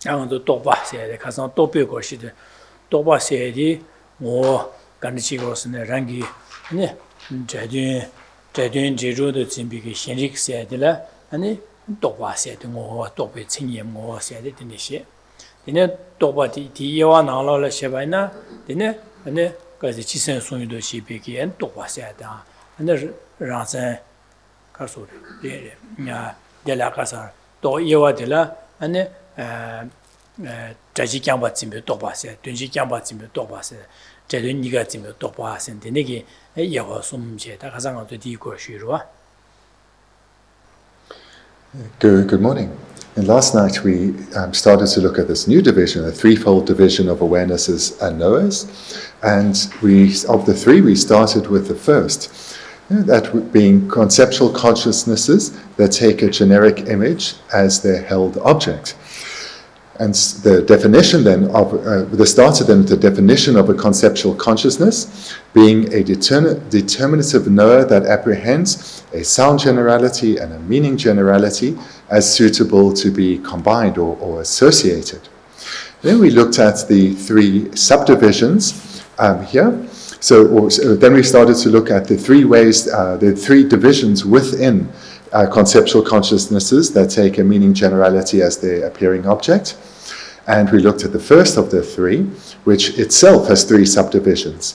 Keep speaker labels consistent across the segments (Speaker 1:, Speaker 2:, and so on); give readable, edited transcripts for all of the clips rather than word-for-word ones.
Speaker 1: 양도 도바 세대 가서 도배 것이도 도바 세디 뭐 간치고스네 랑기 네 제든 제조의 진비기 신식 세대라 아니 도바 세대 뭐 도배 챙이 뭐 세대 되듯이 이네 도바디 디와 나라를 셔바이나 이네 아니 그래서 지선 소유도 시비기엔 도바 세다 근데 라선 가서 야 데라가서 또 이와들라 아니 자지 장바 짐be 도바세 든지 장바 짐be 도바세 제든 니가 짐be 도바세 되게 여거 숨제 다 가상도 디고 쉬로와.
Speaker 2: Good morning. And last night we started to look at this new division, a threefold division of awarenesses and knowers. And of the three, we started with the first, that being conceptual consciousnesses that take a generic image as their held object. And the definition then started then the definition of a conceptual consciousness being a determinative knower that apprehends a sound generality and a meaning generality as suitable to be combined or associated. Then we looked at the three subdivisions here. So then we started to look at the three ways, the three divisions within conceptual consciousnesses that take a meaning generality as their appearing object. And we looked at the first of the three, which itself has three subdivisions.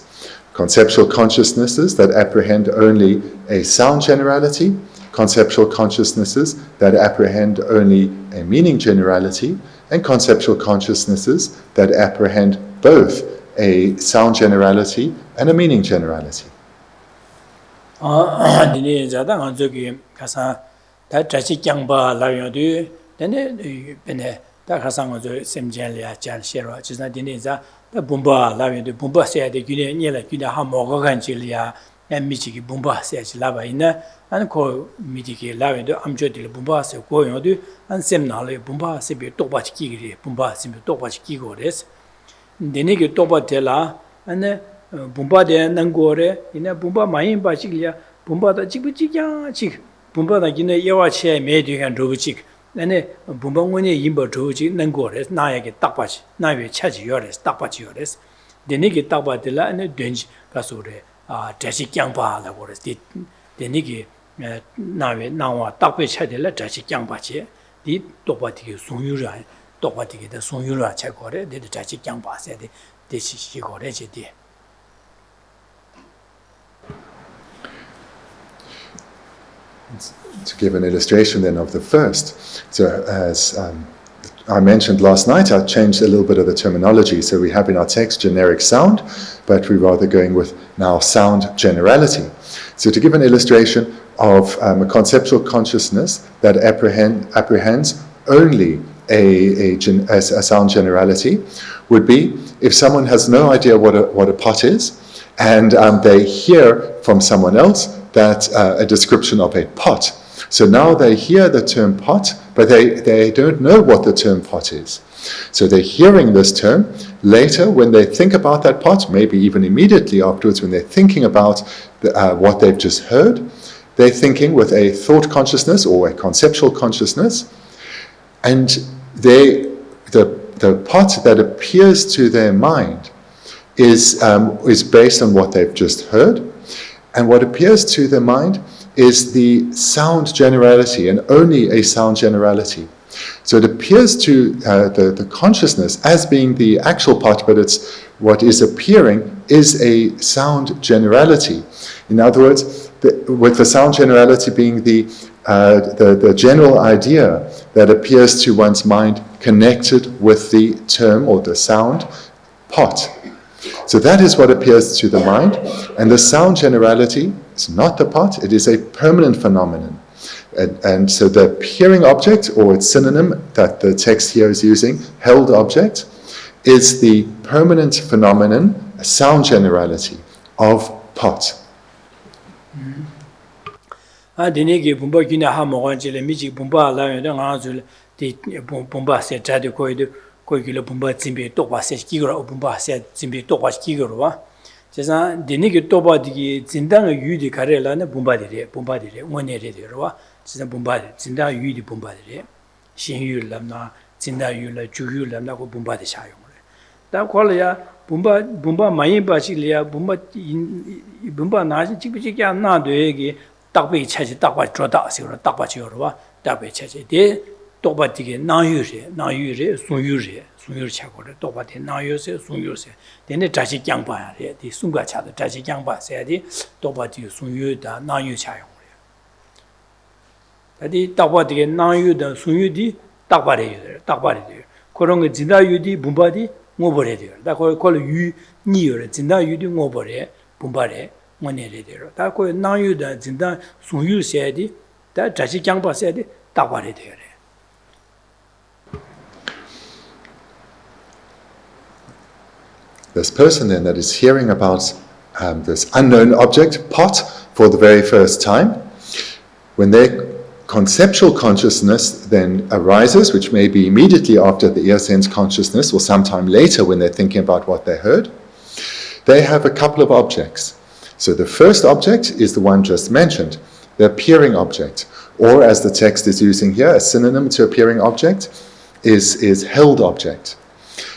Speaker 2: Conceptual consciousnesses that apprehend only a sound generality, conceptual consciousnesses that apprehend only a meaning generality, and conceptual consciousnesses that apprehend both a sound generality and a meaning generality.
Speaker 1: 다 가상어저 셈전리아 잔시로 지나 디네자 다 bomba 라면도 bomba 세야데 귀네 녀라 귀네 하 먹어 간질이야 미치기 bomba 세야지 라바이나 안코 미디기 라면도 암저딜 bomba 세 고요도 안 셈나래 bomba 세비 똑바치 끼기리 bomba 세비 똑바치 끼고레스 디네기 똑바텔라 안에 bomba데 난고레 이나 bomba 많이 바치기야 bomba다 지부지야 지 bomba다 기네 예와치에 메디간 로부지 네 분방원의 임버 조지 능고레 나에게 딱 봐지 나에 차지 요레스 딱 봐지 요레스 데니게 딱 봐들라 네 된지 가서래 자식 장바라고 그랬지 데니게 나에 나와 딱 배차들라 자식 장바지 이 똑바디게 송유라 똑바디게 송유라 차고래 네 자식 장바세 데시시 고래지디.
Speaker 2: To give an illustration then of the first, so as I mentioned last night, I changed a little bit of the terminology. So we have in our text generic sound, but we're rather going with now sound generality. So to give an illustration of a conceptual consciousness that apprehends only a sound generality would be if someone has no idea what a pot is, and they hear from someone else that a description of a pot. So now they hear the term pot, but they don't know what the term pot is. So they're hearing this term. Later, when they think about that pot, maybe even immediately afterwards, when they're thinking about what they've just heard, they're thinking with a thought consciousness or a conceptual consciousness, and the pot that appears to their mind is based on what they've just heard. And what appears to the mind is the sound generality, and only a sound generality. So it appears to the consciousness as being the actual part, but it's what is appearing is a sound generality. In other words, with the sound generality being the general idea that appears to one's mind connected with the term or the sound pot. So that is what appears to the mind, and the sound generality is not the pot, it is a permanent phenomenon. And so the appearing object, or its synonym that the text here is using, held object, is the permanent phenomenon, a sound generality of pot.
Speaker 1: 거기를 bomba 짐비 똑바세 기거라 bomba 세 짐비 똑바 기거로와 제가 데니게 똑바디기 진당의 유디 가래라네 bomba들이 원내래들어와 진짜 bomba 진당 유디 bomba들이 신유람나 진다 유라 주유라 나고 봄바데 샤용 다 콜이야 봄바 많이 바실이야 봄바 나지 지비지게 안 나도 얘기 딱배 차지 딱바 줘다 세로 딱바 줘봐 딱배 차지 대 똑바디게 나유리 순유리 차고래 똑바디 나유세 순유세 되네 자식 장바야 돼 순가 차도 자식 장바 세야지 똑바디 순유다 나유 차용 그래 똑바디게 나유다 순유디 딱바래 그런 거 진다유디 봄바디 뭐버려 돼요. 다 거기 유 니요 진다 유디 뭐버려 봄바래 뭐내래 돼요. 다 거기 나유다 진다 송유 세야지 다 자식 장바 세야지 딱바래 돼요.
Speaker 2: This person then that is hearing about this unknown object, pot, for the very first time, when their conceptual consciousness then arises, which may be immediately after the ear sense consciousness or sometime later when they're thinking about what they heard, they have a couple of objects. So the first object is the one just mentioned, the appearing object, or as the text is using here, a synonym to appearing object is held object.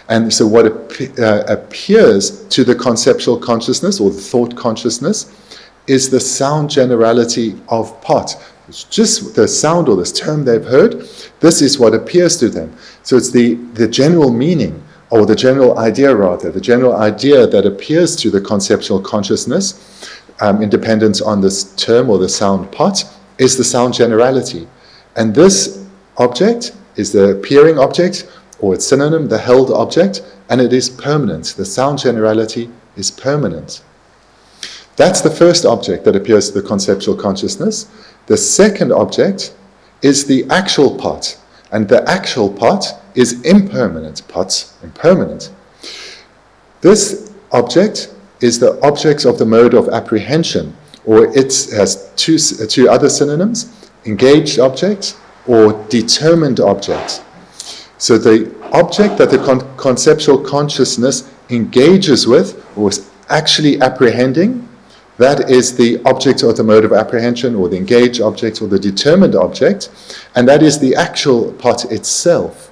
Speaker 2: And so what appears to the conceptual consciousness or the thought consciousness is the sound generality of pot. It's just the sound or this term they've heard, this is what appears to them. So it's the general meaning, or the general idea rather, the general idea that appears to the conceptual consciousness, in dependence on this term or the sound pot, is the sound generality. And this object is the appearing object, or its synonym, the held object, and it is permanent. The sound generality is permanent. That's the first object that appears to the conceptual consciousness. The second object is the actual pot, and the actual pot is impermanent. Pot's impermanent. This object is the object of the mode of apprehension, or it has two other synonyms, engaged object or determined object. So the object that the conceptual consciousness engages with, or is actually apprehending, that is the object of the mode of apprehension, or the engaged object, or the determined object, and that is the actual pot itself,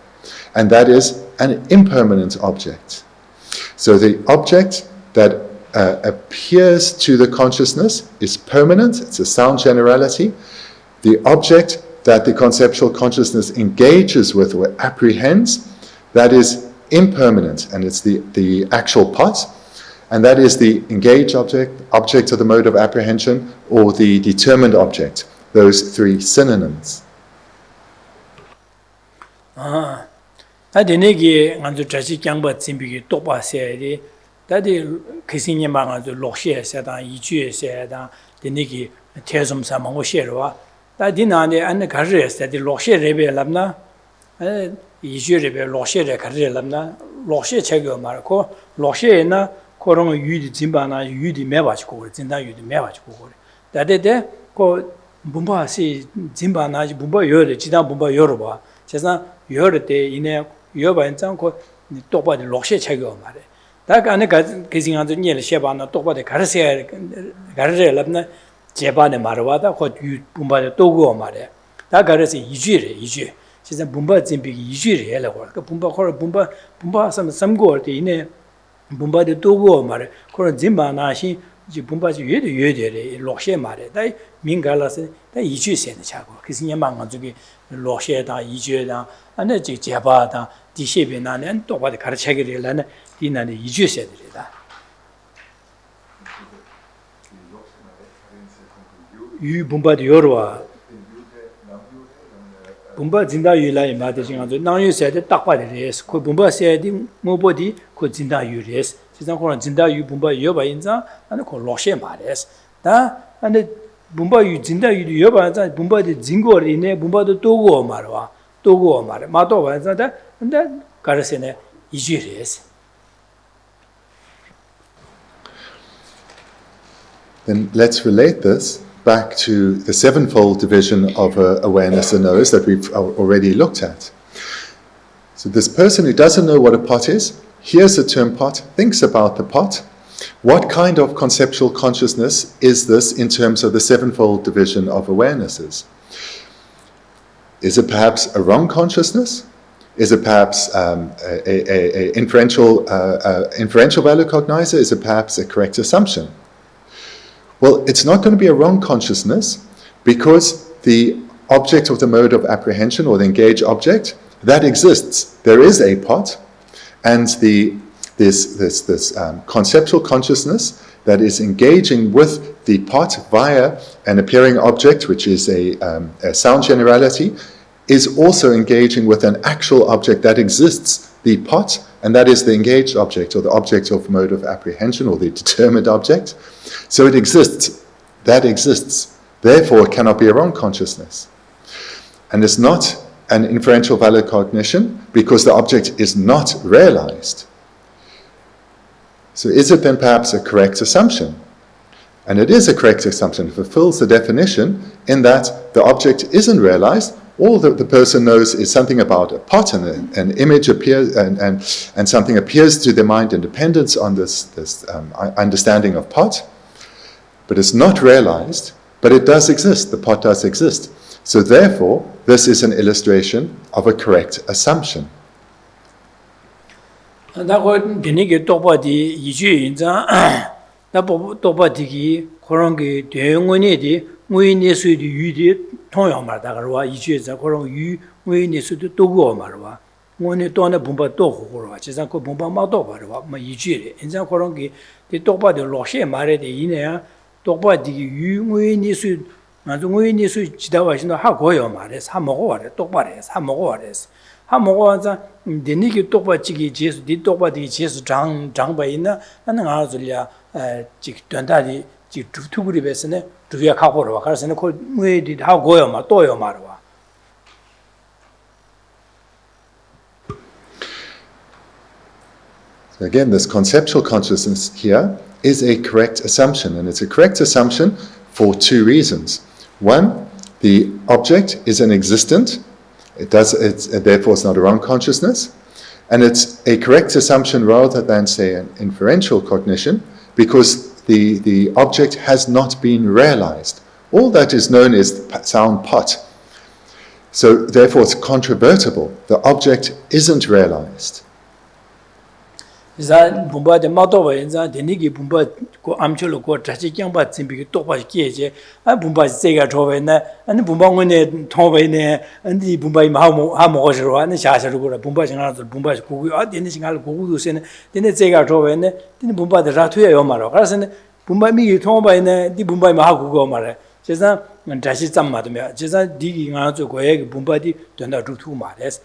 Speaker 2: and that is an impermanent object. So the object that appears to the consciousness is permanent, it's a sound generality. The object that the conceptual consciousness engages with or apprehends, that is impermanent, and it's the actual pot. And that is the engaged object of the mode of apprehension, or the determined object. Those three synonyms.
Speaker 1: Adinegi anzu trashi kyangba tsimbigi topa sayadi, dadi kisingyamba anzu lokshe sayada, ijue sayada, dinegi tezum samango sherwa. Dadi nani ane karre sayadi lokshe rebe labna, ijue rebe lokshe re karre labna, lokshe chagyo marako, lokshe na 그런 유디 진바나 유디 매바지고 진다 유디 매바지고 다데데 그 분바시 진바나 분바 요르 지다 분바 요르바 제가 요르 때 이내 요바인장 그 똑바디 록셰 체교 말에 다가 안에 그싱한테 니를 셰바나 똑바디 가르세 가르레랍나 제바네 말와다 그 분바데 또고 말에 다 가르세 이주래 이주 진짜 분바 진비기 이주래 해라고 그 분바 걸 분바 삼고 때 이내 분바데 또고 말에 그런 진바나시 지 분바지 외되래 록셰 말에 다 민갈라서 다 이주세는 자고 그래서 냥만 저기 록셰다 이주다 안에 지 제바다 디셰베나는 또바데 가르쳐기려는 디나는 이주세들이다 유 분바데 요르와 분바 진다 유라이 마데징아도 나유세데 딱바데레스 그 분바 세디 모보디 그 진다 유레스 지상 그런 진다 유 분바 여바 인자 아니 그 록셰 마레스 다 안데 분바 유 진다 유 여바자 분바데 진고리네 분바도 또고 말와 또고 말에 마도 와자다 근데 가르세네 이주레스
Speaker 2: Then let's relate this back to the sevenfold division of awareness and knows that we've already looked at. So this person who doesn't know what a pot is, hears the term pot, thinks about the pot. What kind of conceptual consciousness is this in terms of the sevenfold division of awarenesses? Is it perhaps a wrong consciousness? Is it perhaps a inferential value cognizer? Is it perhaps a correct assumption? Well, it's not going to be a wrong consciousness, because the object of the mode of apprehension, or the engaged object, that exists. There is a pot, and this conceptual consciousness that is engaging with the pot via an appearing object, which is a sound generality, is also engaging with an actual object that exists, the pot, and that is the engaged object, or the object of mode of apprehension, or the determined object. So it exists. That exists. Therefore, it cannot be a wrong consciousness. And it's not an inferential valid cognition, because the object is not realized. So is it then perhaps a correct assumption? And it is a correct assumption. It fulfills the definition in that the object isn't realized. All that the person knows is something about a pot, and an image appears, and something appears to their mind in dependence on this understanding of pot. But it's not realized, but it does exist. The pot does exist. So therefore, this is an illustration of a correct assumption. So again, this conceptual consciousness here is a correct assumption, and it's a correct assumption for two reasons. One, the object is an existent, therefore it's not a wrong consciousness, and it's a correct assumption rather than, say, an inferential cognition, because the object has not been realized. All that is known is sound pot. So therefore it's controvertible. The object isn't realized.
Speaker 1: Zan bumba de mato zan denigi bumba ko amcholo ko tachi kyangba tsimbi to ba keje a bumba zega chowe na an bumba ngone thowe ne andi bumba ma ha mo jro an sha sha ro bumba jinga bumba ku a deni singal ku du sen deni zega chowe ne deni bumba de ra thuya yo ma ro ka sen bumba mi thoba ne di bumba ma ha ku go ma re jesa tachi tsam ma de me jesa di nga zo ko ye bumba di danda ru thu ma res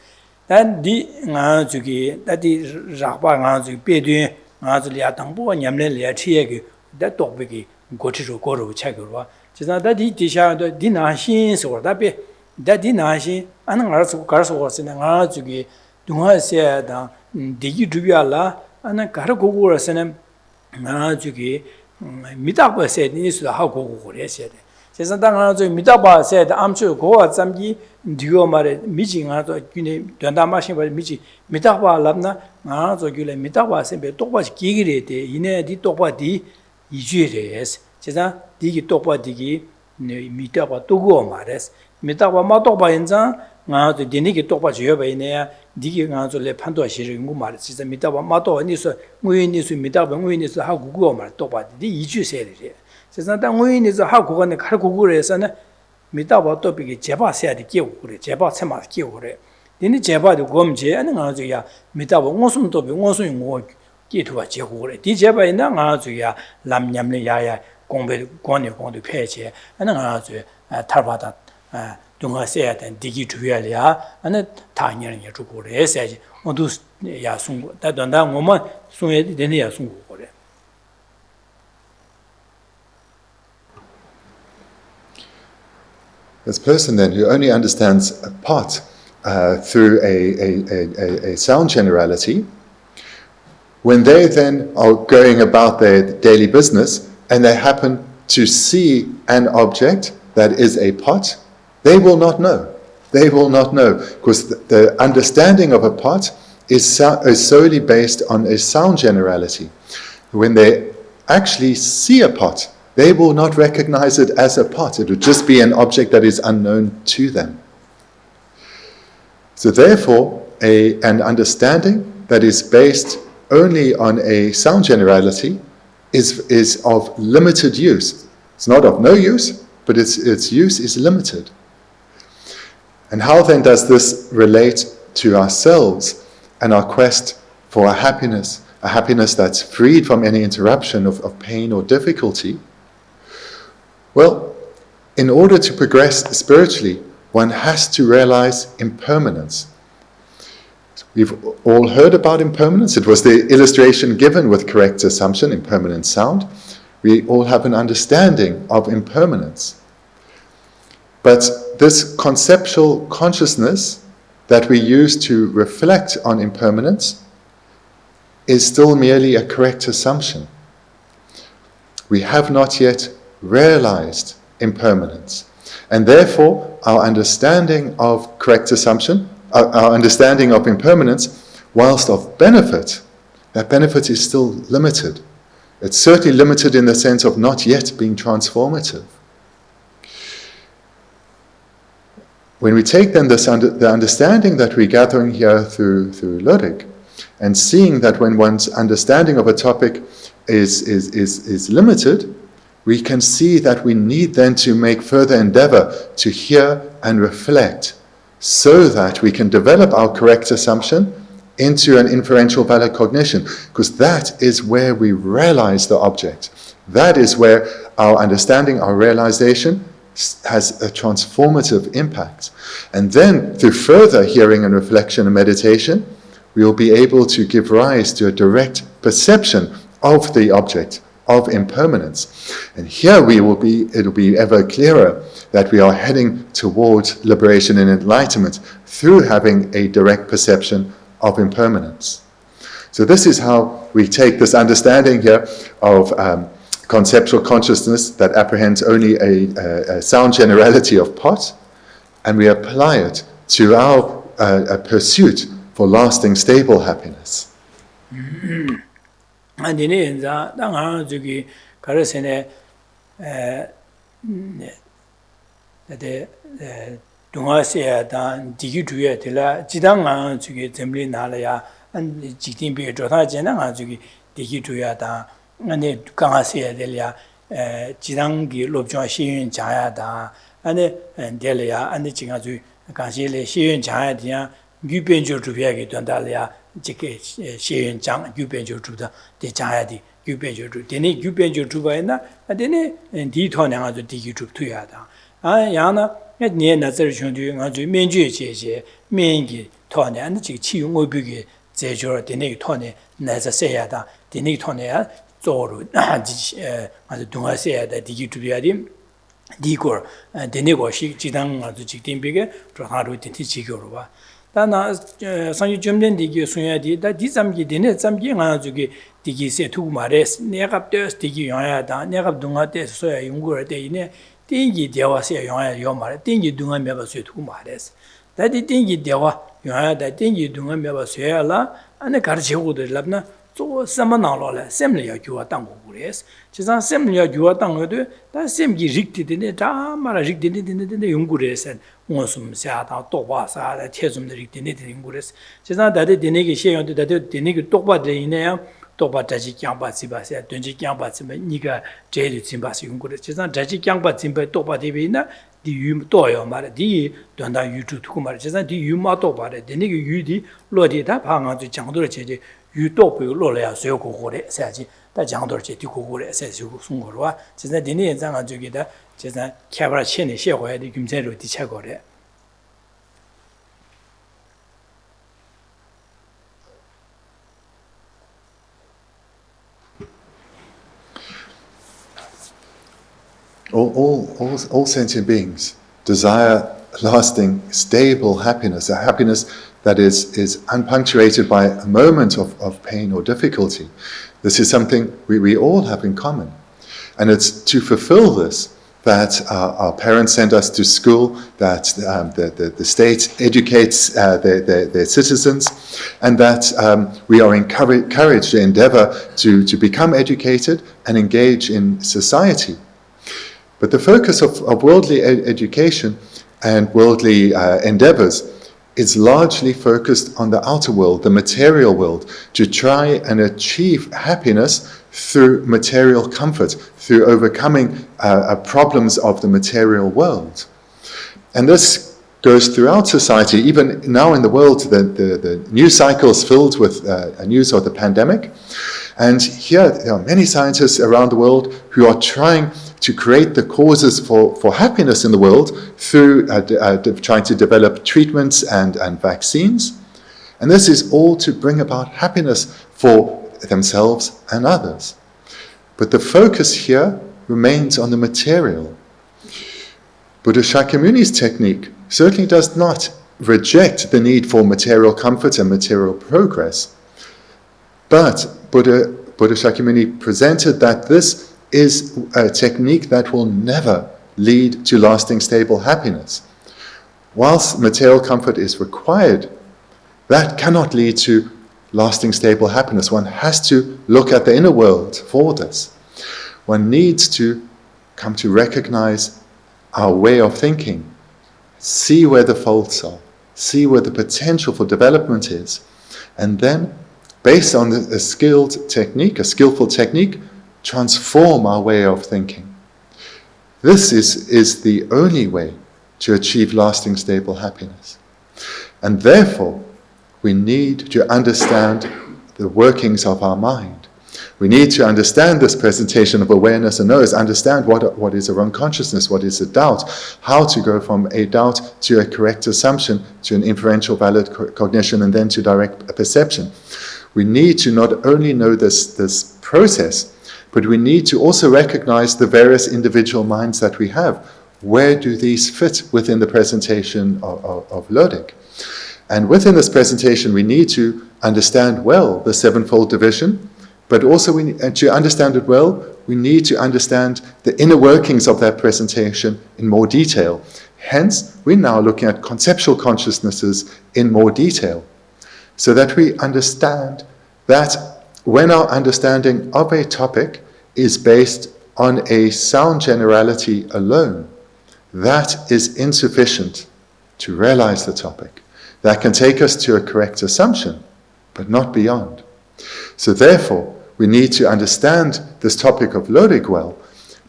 Speaker 1: dan di nga jugi dadi rakpa nga jugi pedun nga zuli ya tangpo nyamle le ya chiye ge da tokbe ge gochi ro goro cha ge ro jisa dadi di sha di na shin so da be dadi na shin an nga so gar so se nga jugi dunga se da di gi dubya la an gar go go se ne nga jugi mitaba se ni su ha go go re se de jisa da nga jugi mitaba se da amchu go wa zamgi diyo mare miji nga to gyune danda ma shin ba miji mitaba labna nga to gyule mitaba sembe tokba gigire de ine di tokba di yijures jesa di gi tokba di gi mitaba togo mares mitaba ma tokba enza nga to deni gi tokba jyo ba ine di gi nga to le phanto shiri ngu mare jesa mitaba ma to ni so ngui ni su mitaba ngui ni su ha gu gu mare tokba di yijuse de jesa da ngui ni so ha gu ga ne khar gu gu re sa na mitaba topic 제바 세야디 끼고그래 제바 세마 끼고그래 니네 제바도 검제 아니 가지야 mitaba ngosum topi ngosum ngo 끼투가 제고그래 디 제바 있나 가지야 람냠네 야야 공배 권이 공도 폐체 아니 가지 탈바다 동화 세야 된 디기 주야야 아니 당연히 주고래 세야지 모두 야 송고 다던다 뭐만 송해야 되네 야 송고 그래
Speaker 2: This person then who only understands a part through a sound generality, when they then are going about their daily business and they happen to see an object that is a pot, they will not know. They will not know, because the understanding of a pot is solely based on a sound generality. When they actually see a pot, they will not recognize it as a pot. It would just be an object that is unknown to them. So therefore, an understanding that is based only on a sound generality is of limited use. It's not of no use, but its use is limited. And how then does this relate to ourselves and our quest for a happiness that's freed from any interruption of pain or difficulty? Well, in order to progress spiritually, one has to realize impermanence. We've all heard about impermanence. It was the illustration given with correct assumption, impermanent sound. We all have an understanding of impermanence. But this conceptual consciousness that we use to reflect on impermanence is still merely a correct assumption. We have not yet realized impermanence. And therefore, our understanding of correct assumption, our understanding of impermanence, whilst of benefit, that benefit is still limited. It's certainly limited in the sense of not yet being transformative. When we take then the understanding that we're gathering here through Lorig, and seeing that when one's understanding of a topic is limited, we can see that we need then to make further endeavor to hear and reflect so that we can develop our correct assumption into an inferential valid cognition, because that is where we realize the object. That is where our understanding, our realization has a transformative impact. And then through further hearing and reflection and meditation, we will be able to give rise to a direct perception of the object, of impermanence. And here it'll be ever clearer that we are heading towards liberation and enlightenment through having a direct perception of impermanence. So this is how we take this understanding here of conceptual consciousness that apprehends only a sound generality of pot, and we apply it to our pursuit for lasting, stable happiness.
Speaker 1: And in the Dangajugi Karasene the Dungasia Dan Digutuya Tila, Jidanga Jugi Zemli Nalaya, and Jitin Be Jota Jenanga Jugi Digutuya Dan, and the Gangasia Delia, Jidangi Lobjon Shiyun Jaya Dan, and Delia, and the Chingazu, Gansile Shiyun Jaya Dia, Gubenjo Tubiaki Dondalia. Jike Shiyun Chang, Gubenjo to the Jayadi, Gubenjo to Deni, Gubenjo to Baina, and then Ditona to Digutu to Yada. Yana, at near Nazarishun doing a Menju Jay, Mengi, Tony, and the Chi Mobugi, Zejor, Deni Tony, Nazasayada, Deni Tonya, Zoru, as a Dungasea, that Digutu Yadim, Digor, and Denigo, Chidang, the Chitin Bigger, Troharu, Tintichigurova. Dana Sanju Jumden Digi Sunyadi, that Dizamgi dinner, some young Azuki Digi say two mares, Negap Des Digi Yada, Negap Dungates, Soya Yungur Dine, Dingi Dewa say Yomar, Dingi Dunga Meva say two mares. That the Dingi Dewa, Yada, Dingi Dunga Meva Suela, and the Karchi the Labna, so Samanalola, Semlia Juatangures, Chizan Semlia Juatango, that same Gikti in it, Mara Rikdin in the Yungures and Monsum Sata, Tobasa, Tesum the Rikdin in Gures. Chizan that the Negi share on the Negi Toba de Inea, Toba Taji Yamba Sibas, Dunji Yamba Niga, Jade Simbas Yungures, Chizan Taji Yamba Simba Toba Divina, the Yum Toyo Mara, the Donda Yutu Kumar, Chizan, the Yumato Bada, the Negi Yudi, Lodi Tap hang on to Chandor. You talk with Lola, so Saji, that Jandorche to Kugure says you Sungurwa, says that the name Zanga Jugida, says that Cabra Chene, she where the Gumzero di Chagore.
Speaker 2: All sentient beings desire lasting, stable happiness, a happiness that is unpunctuated by a moment of pain or difficulty. This is something we all have in common. And it's to fulfill this that our parents send us to school, that the state educates their citizens, and that we are encouraged to endeavor to become educated and engage in society. But the focus of worldly education and worldly endeavors is largely focused on the outer world, the material world, to try and achieve happiness through material comfort, through overcoming problems of the material world. And this goes throughout society. Even now in the world, the news cycle is filled with news of the pandemic. And here there are many scientists around the world who are trying to create the causes for happiness in the world through trying to develop treatments and vaccines. And this is all to bring about happiness for themselves and others. But the focus here remains on the material. Buddha Shakyamuni's technique certainly does not reject the need for material comfort and material progress. But Buddha Shakyamuni presented that this is a technique that will never lead to lasting, stable happiness. Whilst material comfort is required, that cannot lead to lasting, stable happiness. One has to look at the inner world for this. One needs to come to recognize our way of thinking, see where the faults are, see where the potential for development is, and then, based on a skillful technique, transform our way of thinking. This is the only way to achieve lasting, stable happiness. And therefore, we need to understand the workings of our mind. We need to understand this presentation of awareness and knowledge, understand what is a wrong consciousness, what is a doubt, how to go from a doubt to a correct assumption, to an inferential valid cognition, and then to direct perception. We need to not only know this process, but we need to also recognize the various individual minds that we have. Where do these fit within the presentation of Lorig? And within this presentation, we need to understand well the sevenfold division, but also to understand it well, we need to understand the inner workings of that presentation in more detail. Hence, we're now looking at conceptual consciousnesses in more detail, so that we understand that when our understanding of a topic is based on a sound generality alone, that is insufficient to realize the topic. That can take us to a correct assumption, but not beyond. So therefore, we need to understand this topic of Lorig well,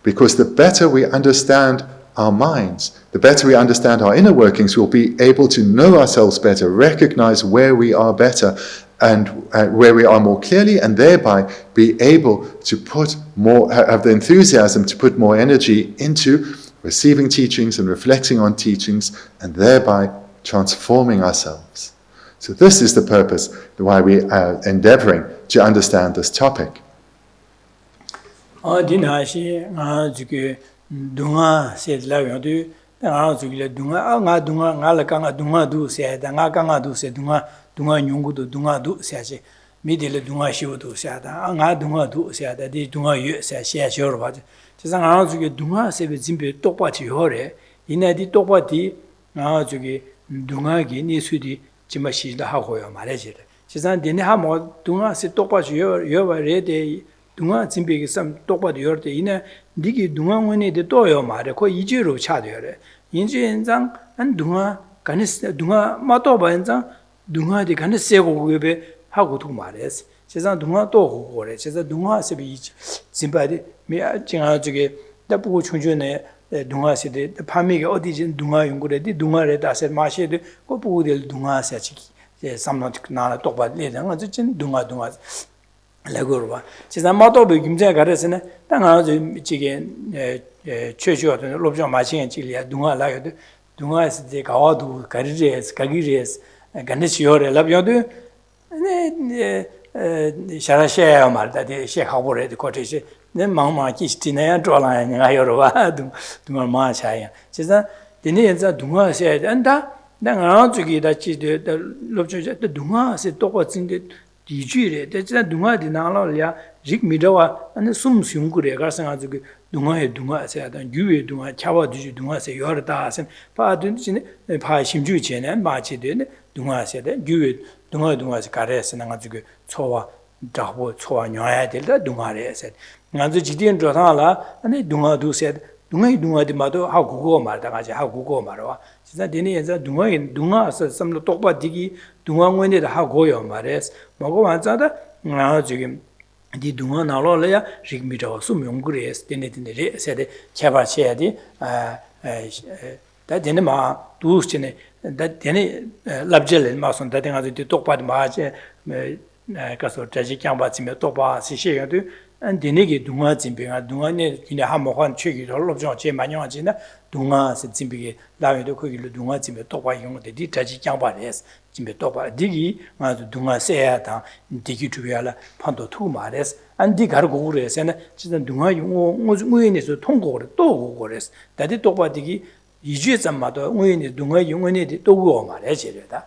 Speaker 2: because the better we understand our minds, the better we understand our inner workings, we'll be able to know ourselves better, recognize where we are better and where we are more clearly, and thereby be able to put more, have the enthusiasm to put more energy into receiving teachings and reflecting on teachings, and thereby transforming ourselves. So this is the purpose why we are endeavoring to understand this topic.
Speaker 1: 지마시다 하고요 말해지래. 지산 데네 하모 동아 세 똑바지 여바레데 동아 진비게 쌈 똑바도 여때 이네 니기 동아원에데 또요 말해. 거 이지로 차도요래. 인지엔장 안 동아 간스 동아 마토바 엔장 동아디 간스 세고 그베 하고도 말했어. 지산 동아 또 고고래. 지산 동아 세비 진바디 미 징아 저게 답고 충전에 동아시데 파미게 어디진 동아 연구래디 동아래 다세 마시데 고부들 동아세치 삼노틱 나라 똑바레랑 어진 동아 레고르바 지난 마도베 김제 가르스네 땅아주 지게 최초던 롭장 마신 지리아 동아 라요도 동아시데 가와도 가리레스 가기레스 간데시오레 라비오도 네 샤라셰야 말다데 셰하보레데 코테시 네 망마기 스티네야 졸라야 여러와 동아 마차야 진짜 디네자 동아세 안다 내가 저기다 지데 롭주제 동아세 똑같은데 디주레 진짜 동아디 나라야 직미더와 안 숨숨구레 가서가지고 동아세다 유에 동아 차와디 동아세 여르다선 파든지네 파 심주체네 마치데 동아세다 유에 동아세 가레스 나가지고 초와 다보 초와 녀야 될다 동아레세 나도 지디엔 조타라 아니 동아두세 Dunga di mado how go marta how go marwa. Sisa dini is a dunga some tokpa digi, dunga when it how go your mares, Mago ansada, now jigim. Di dunga nalo le ya rigmito sum yongures dine said chava chedi that dine ma dus chine that dine labjel ma son that thing to talk about ma kaso tragic kyamba chime topa si she yadu and dine gi dunga chimbe dunga ne kine ha mo khan chegi lo jong che ma nyong china dunga se chimbe la we do ko gi dunga chimbe topa yong de di tragic kyamba res chimbe topa digi ma dunga se ya ta digi tu ya la pando tu ma res and di gar go res and 진짜 dunga yong nguyne서 통고를 또 고res 다디 topa digi 이주에 잠마도 nguyne dunga yongne 또 고 말해 제려다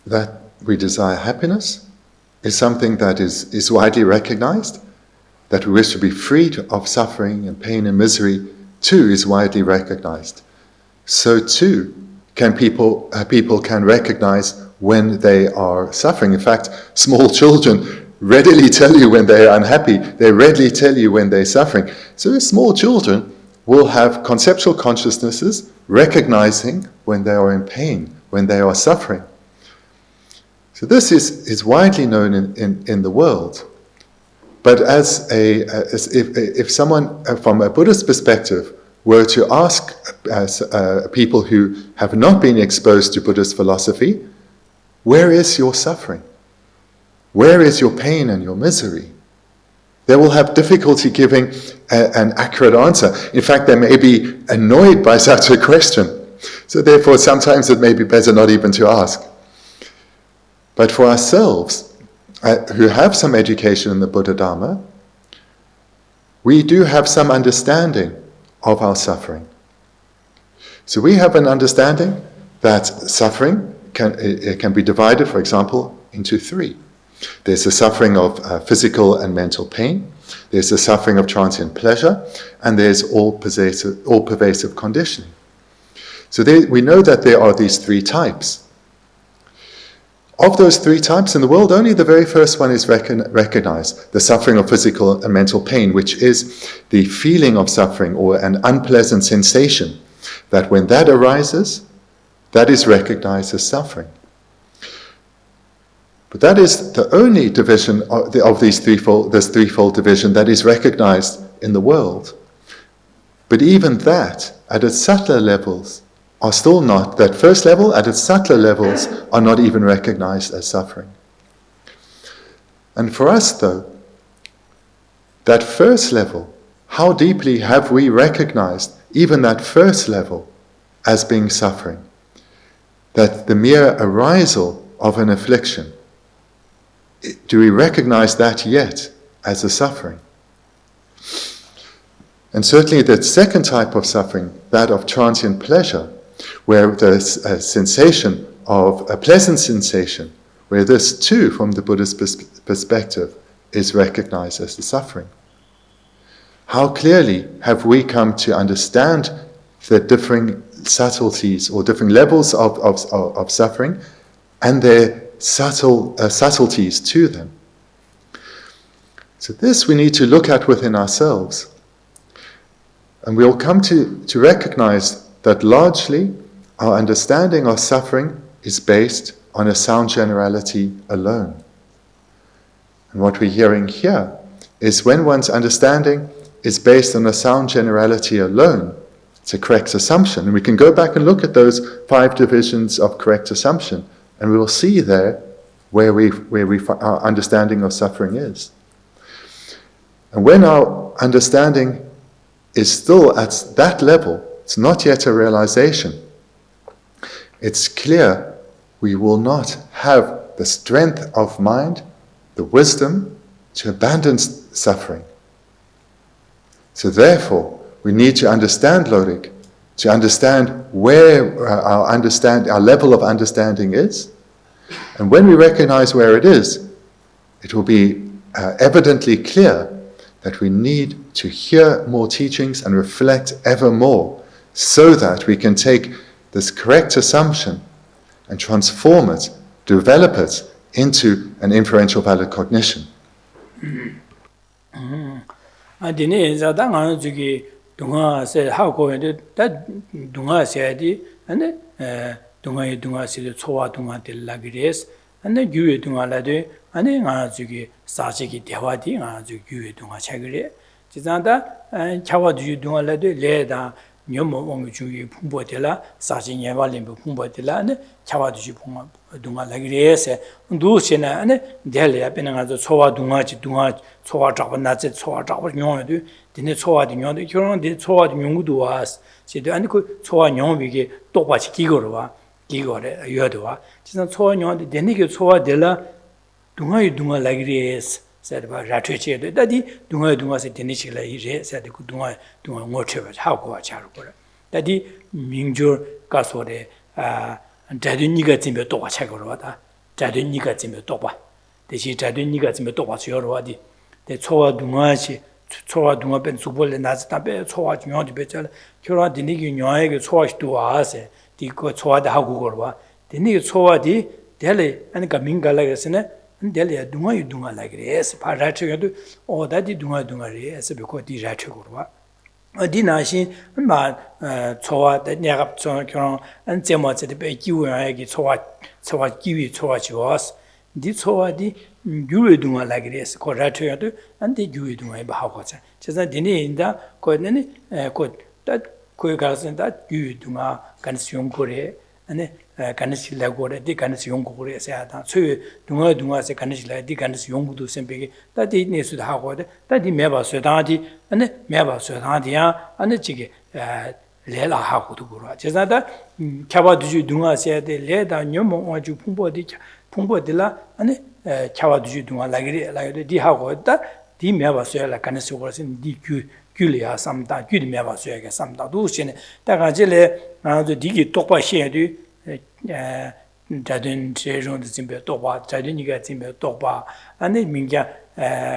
Speaker 2: That we desire happiness is something that is widely recognized. That we wish to be freed of suffering and pain and misery too is widely recognized. So too can people can recognize when they are suffering. In fact, small children readily tell you when they are unhappy. They readily tell you when they're suffering. So small children will have conceptual consciousnesses recognizing when they are in pain, when they are suffering. So this is widely known in the world. But as if someone from a Buddhist perspective were to ask people who have not been exposed to Buddhist philosophy, where is your suffering? Where is your pain and your misery? They will have difficulty giving an accurate answer. In fact, they may be annoyed by such a question. So therefore, sometimes it may be better not even to ask. But for ourselves, who have some education in the Buddha Dharma, we do have some understanding of our suffering. So we have an understanding that suffering can be divided, for example, into three. There's the suffering of physical and mental pain, there's the suffering of transient pleasure, and there's all-pervasive conditioning. So we know that there are these three types. Of those three types in the world, only the very first one is recognized, the suffering of physical and mental pain, which is the feeling of suffering or an unpleasant sensation, that when that arises, that is recognized as suffering. But that is the only division of this threefold division that is recognized in the world. But even that, at its subtler levels, are still not, that first level, at its subtler levels, are not even recognized as suffering. And for us, though, that first level, how deeply have we recognized even that first level as being suffering? That the mere arisal of an affliction, do we recognize that yet as a suffering? And certainly the second type of suffering, that of transient pleasure, where there's a sensation of a pleasant sensation, where this too, from the Buddhist perspective, is recognized as the suffering. How clearly have we come to understand the differing subtleties or different levels of suffering and their subtleties to them? So this we need to look at within ourselves. And we'll come to recognize that largely our understanding of suffering is based on a sound generality alone. And what we're hearing here is when one's understanding is based on a sound generality alone, it's a correct assumption. And we can go back and look at those 5 divisions of correct assumption, and we will see there where our understanding of suffering is. And when our understanding is still at that level, it's not yet a realization, it's clear we will not have the strength of mind, the wisdom to abandon suffering. So therefore, we need to understand Lorig, to understand where our level of understanding is. And when we recognize where it is, it will be evidently clear that we need to hear more teachings and reflect ever more so that we can take this correct assumption and transform it, develop it into an inferential valid cognition.
Speaker 1: Dine zada nga zugi dunga se ha ko de da dunga se di ane dunga se de chowa dunga de la gres ane gyue dunga la de ane nga zugi sa ji gi dewa di nga zu gyue dunga cha gre ji zada chawa du dunga la de le da nyomo ong ju yi phumbo de la sa ji nya ba lim phumbo de la ane chawa du ji phumbo dunga la gres ndu se na ane de le ya pe nga zo chowa dunga ji dunga 초와 잡은 낮에 초와 잡은 용어도 드네 초와디 용어도 결혼데 초와디 용구도 와스 제도 아니 그 초와 용어비게 똑같이 기거로 와 기거래 여도 와 진짜 초와 용어도 드네게 초와들라 둥아이 둥아 라기레스 세르바 라트체도 다디 둥아세 드네치라 이제 세데 그 둥아 모체바 하고 와 차로 거래 다디 민조 가소래 자드니가 짐be 똑같이 거로 와다 자드니가 짐be 똑바 대시 자드니가 짐be 똑같이 여러 와디 초와 둥아시 초와 둥아 벤 수볼레 나스타베 초와 중요한데 베잘 결혼 디니기 녀에게 초와시도 와세 디고 초와다 하고 거봐 디니기 초와디 델레 아니까 민갈라게스네 델레 둥아이 둥아라게스 파라트여도 오다디 둥아리에스 베고 디라트 거봐 어디나시 마 초와 내가 결혼 안 제모체데 베 기우야에게 초와 기위 초와지와스 디 초와디 유에둥아 라그레스 코라트여도 안디 유에둥아 바하고자 제가 디니인다 코네니 코다 코가선다 유에둥아 간스용고레 아니 간스실라고레 디 간스용고레 세하다 소 둥아세 간스실라 디 간스용고도 셈베게 다디 네수도 하고데 다디 메바서다디 아니 메바서다디야 아니 지게 레라 하고도 그러 제가다 캬바두주 둥아세데 레다 녀모 와주 풍보딜라 아니 차와두주 동아 라기리 디하고 있다 디 메바서야 간스고르신 디 귤이야 삼다 귤이 메바서야 삼다 두시네 다가질레 아주 디기 똑바시에도 자든 제존도 짐베 똑바 자든이가 짐베 똑바 아니 민자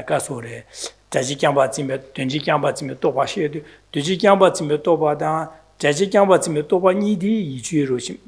Speaker 1: 가소레 자지경바 짐베 된지경바 짐베 똑바시에도 되지경바 짐베 똑바다 자지경바 짐베 똑바 니디 이주로심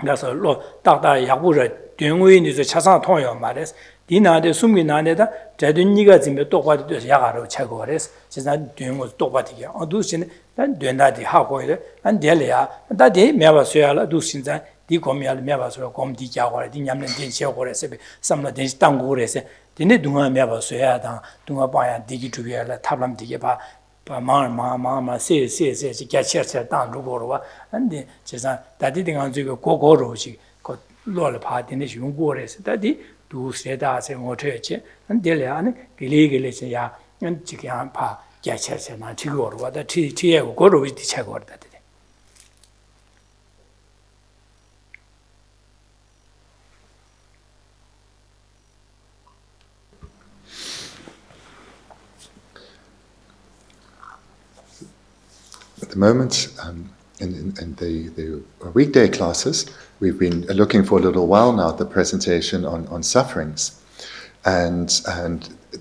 Speaker 1: 가서 로 딱다 야부르 등위인에서 차상 통요 말했어. 디나데 숨기나데다 자든니가 지면 똑바도 야가로 차고 그랬어. 진짜 등고 똑바디게. 두신 난 된다디 하고 이래. 안 될이야. 다디 매바서야라 두신자 디 고미알 매바서 곰디 자고라 디 냠는 딘셔 그랬어. 삼나 딘시 땅고 그랬어. 디네 동아 매바서야다. 동아 봐야 디기 주비야라 탑람 디게 봐. 마마 세세세 개체체 당루고로 와. 안데 진짜 다디 등한 저거 고고로지 로를 파디네 용고레스 다디 두세다세 모체체 안델레 안에 길리길리야 안지게 파 개체체나 지고로 와다 티에 고로위 티체고르다.
Speaker 2: At the moment, in the weekday classes, we've been looking for a little while now at the presentation on sufferings. And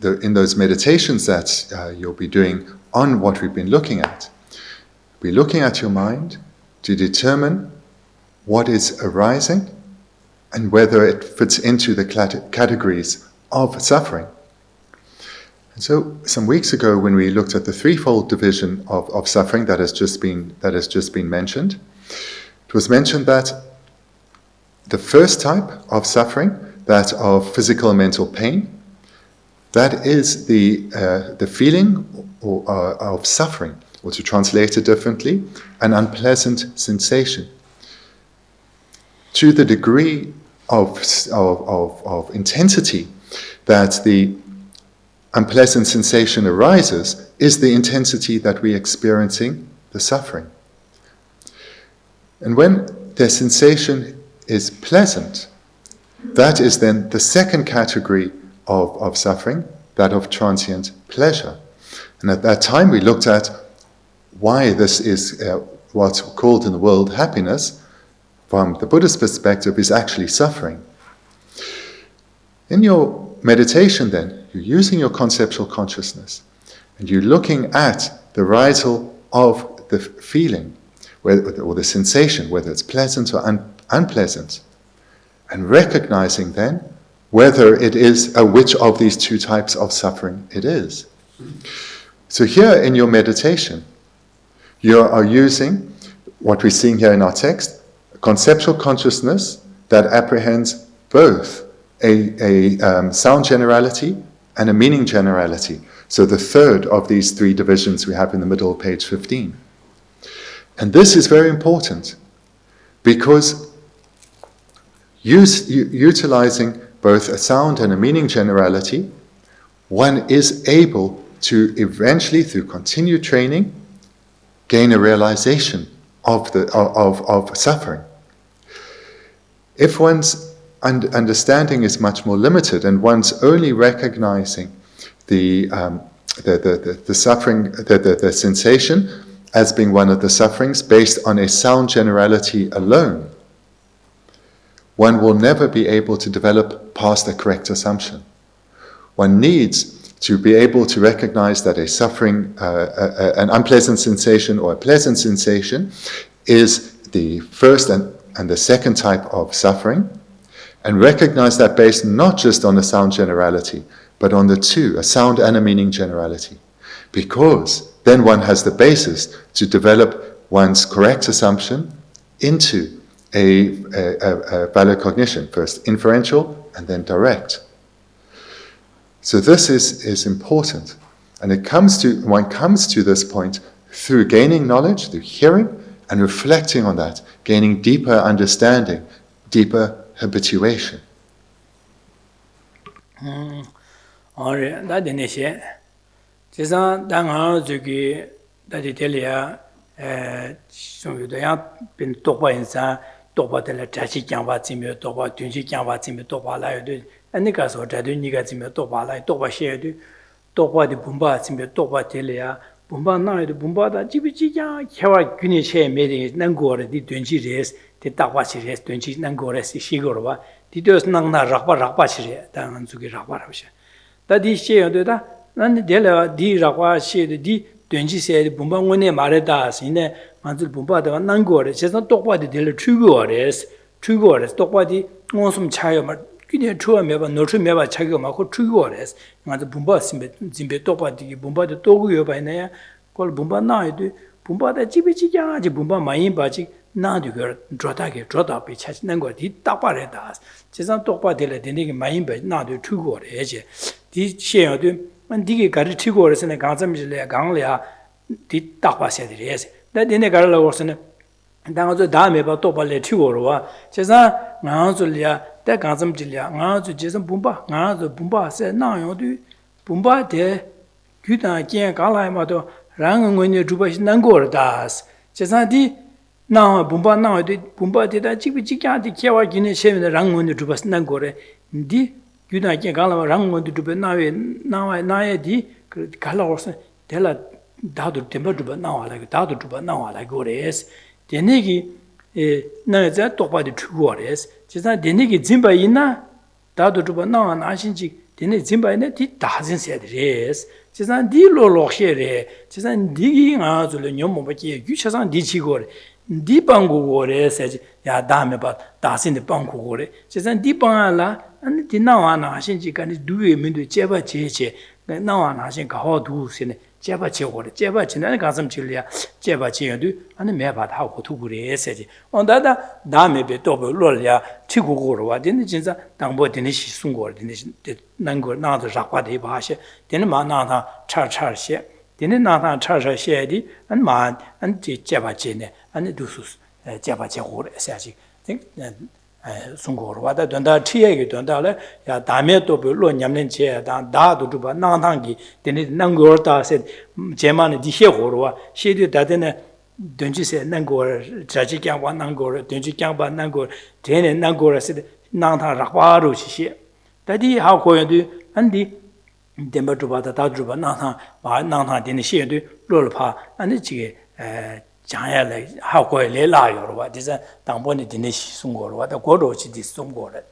Speaker 2: in those meditations that you'll be doing on what we've been looking at, we're looking at your mind to determine what is arising and whether it fits into the categories of suffering. And so some weeks ago, when we looked at the threefold division of suffering that has just been mentioned, it was mentioned that the first type of suffering, that of physical and mental pain, that is the feeling of suffering, or to translate it differently, an unpleasant sensation. To the degree of intensity that the unpleasant sensation arises is the intensity that we're experiencing the suffering. And when the sensation is pleasant, that is then the second category of suffering, that of transient pleasure. And at that time we looked at why this is what's called in the world happiness, from the Buddhist perspective, is actually suffering. In your meditation then, you're using your conceptual consciousness and you're looking at the arisal of the feeling or the sensation, whether it's pleasant or unpleasant, and recognizing then whether it is which of these two types of suffering it is. So here in your meditation, you are using what we're seeing here in our text, a conceptual consciousness that apprehends both a sound generality and a meaning generality. So the third of these three divisions we have in the middle of page 15. And this is very important because utilizing both a sound and a meaning generality, one is able to eventually, through continued training, gain a realization of suffering. If one's understanding is much more limited and one's only recognizing the suffering, the sensation as being one of the sufferings based on a sound generality alone, one will never be able to develop past a correct assumption. One needs to be able to recognize that a suffering, an unpleasant sensation or a pleasant sensation is the first and the second type of suffering, and recognize that based not just on a sound generality, but on the two, a sound and a meaning generality. Because then one has the basis to develop one's correct assumption into a valid cognition, first inferential and then direct. So this is important. And one comes to this point through gaining knowledge, through hearing and reflecting on that, gaining deeper understanding, deeper habituation.
Speaker 1: Alright, that didn't say. Just on that, that Italia, so you have been talked in Toba de la Tachi Jamba Timmy, Toba, Tunji Jamba Timmy, Toba, and the Caso, Taduniga Timmy, Toba, like Toba Shadu, Toba de Bumba, Timmy, Toba Telia, Bumba Nai, the Bumba, Jibija, Kawa Gunishe made it Nangora, the Tunji race, the Tawashi race, Tunji Nangores, Shigorova, the Dos Nanga Rapashi, down to get Raparasha. That is share that, and the Della di Rapashi, the Tunji said, Bumba Wene Maredas in there. Manzil Bumba the Nangore, says not talk about the dealer two gores, talk about the awesome child, good year two member, no true member, Chagoma, two gores, Manzil Bumba Zimbe Topa, the Bumba the Togu by Naya, called Bumba Nai, Bumba the Chibichi, Bumba Mayin Bachi, now the girl, Drotaki, Drota, which has Nango, the Taparetas, says not talk about the Latin Mayin, but now the two gores, this share and Digi got the two gores and a Gansam Ganglia, the Tapa said it is. That in the Garla was an Danzo Dame about Topale Tuorua, Chesa, Nanzulia, that Gansam Gilia, Nanzu Jason Bumba, Nanzu Bumba said, now you do Bumba de Guta Gian Galamato, Rang when you do Nangor das. Chesa di now Bumba now did Bumba did that Chibichika, the Kiawa Guinea Shem, the Rang when you do Nangore, di Guta Gian Galama Rang when you do now I di Galos, Della. Dado temper to now like Dado to now like Gores. The Nigi Naza talk about the two words. Just that the Nigi Zimba ina Dado to now and Ashinji, the Zimba in it doesn't say it is. Just that the Lolo here, just that digging out to the Yomobaki, you shall Dichigore. Deep Bango Gore says, Ya dame about das in the Banco Gore. Just that deep Bangala and the now and Ashinji can do a minute Jeva Cheche, now and Ashinka how do sin. Jebachi or Jebachi and Gasam Chilia, Jebachi do, and the map how to Gure. On that, Dame be double Lolia, Chigurua, didn't Jinza, Dambo Dinishi Sungor, Nango, now the Rapade Basha, then Manana Charche, then Nana Charcha Shady, and Man, and Jebachine, and the Dusus, Jebachi or Sachi. Think Sungor, don't that Tiag, don't dollar, Dameto, Yamlin chair, Dado to Nanangi, then it Nangorta said, Gemani di Hegorua, she did that in a don't you say Nangor, Trajikan one Nangor, don't you count about Nangor, Ten and Nangora said, Nanta Raparu, she. That is how go you do, and the Dematuba, the Tadruba, Nanta, didn't she do, Lolpa, and the China like how go lay or what is a Tamboni Dinish Sungor, what a Gorochi this Sungor.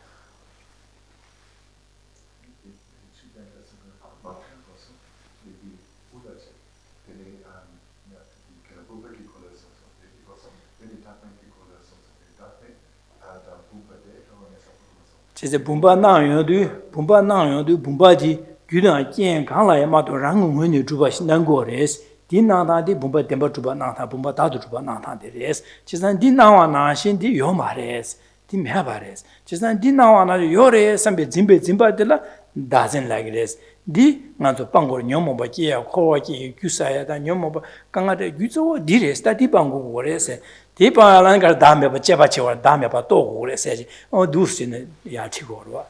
Speaker 1: Just a Bumba Nang Yodu, Bumba di Gudan Kien Kala Mato Rangu when you Juba Nangores, Dinana di Bumba Demba Juba Nata, Bumba Tadu Juba Nata de Res, Chisan Dinawana Shin di Yomares, Tim Habares, Chisan Dinawana Yore, Sambe Zimba de la doesn't like this. Di Nato Pango Nyomo Bakia, Kowaki, Kusaya, Nyomo Kangata Guzo, Dires, that Dipango Wores, Tipa Langar Dame, but Chepachi or Dame Pato, Wores, or Dus in the Yachigorwa.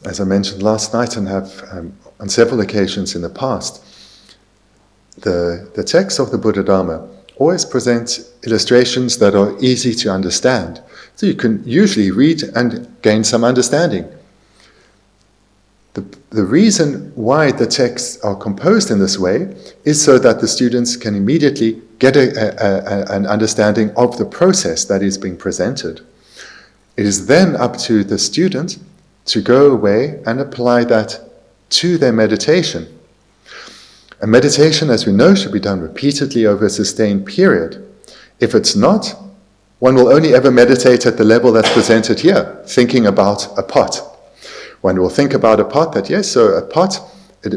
Speaker 2: As I mentioned last night and have on several occasions in the past, the text of the Buddha Dharma always presents illustrations that are easy to understand. So you can usually read and gain some understanding. The reason why the texts are composed in this way is so that the students can immediately get an understanding of the process that is being presented. It is then up to the student to go away and apply that to their meditation. And meditation, as we know, should be done repeatedly over a sustained period. If it's not, one will only ever meditate at the level that's presented here, thinking about a pot. One will think about a pot that, yes, so a pot,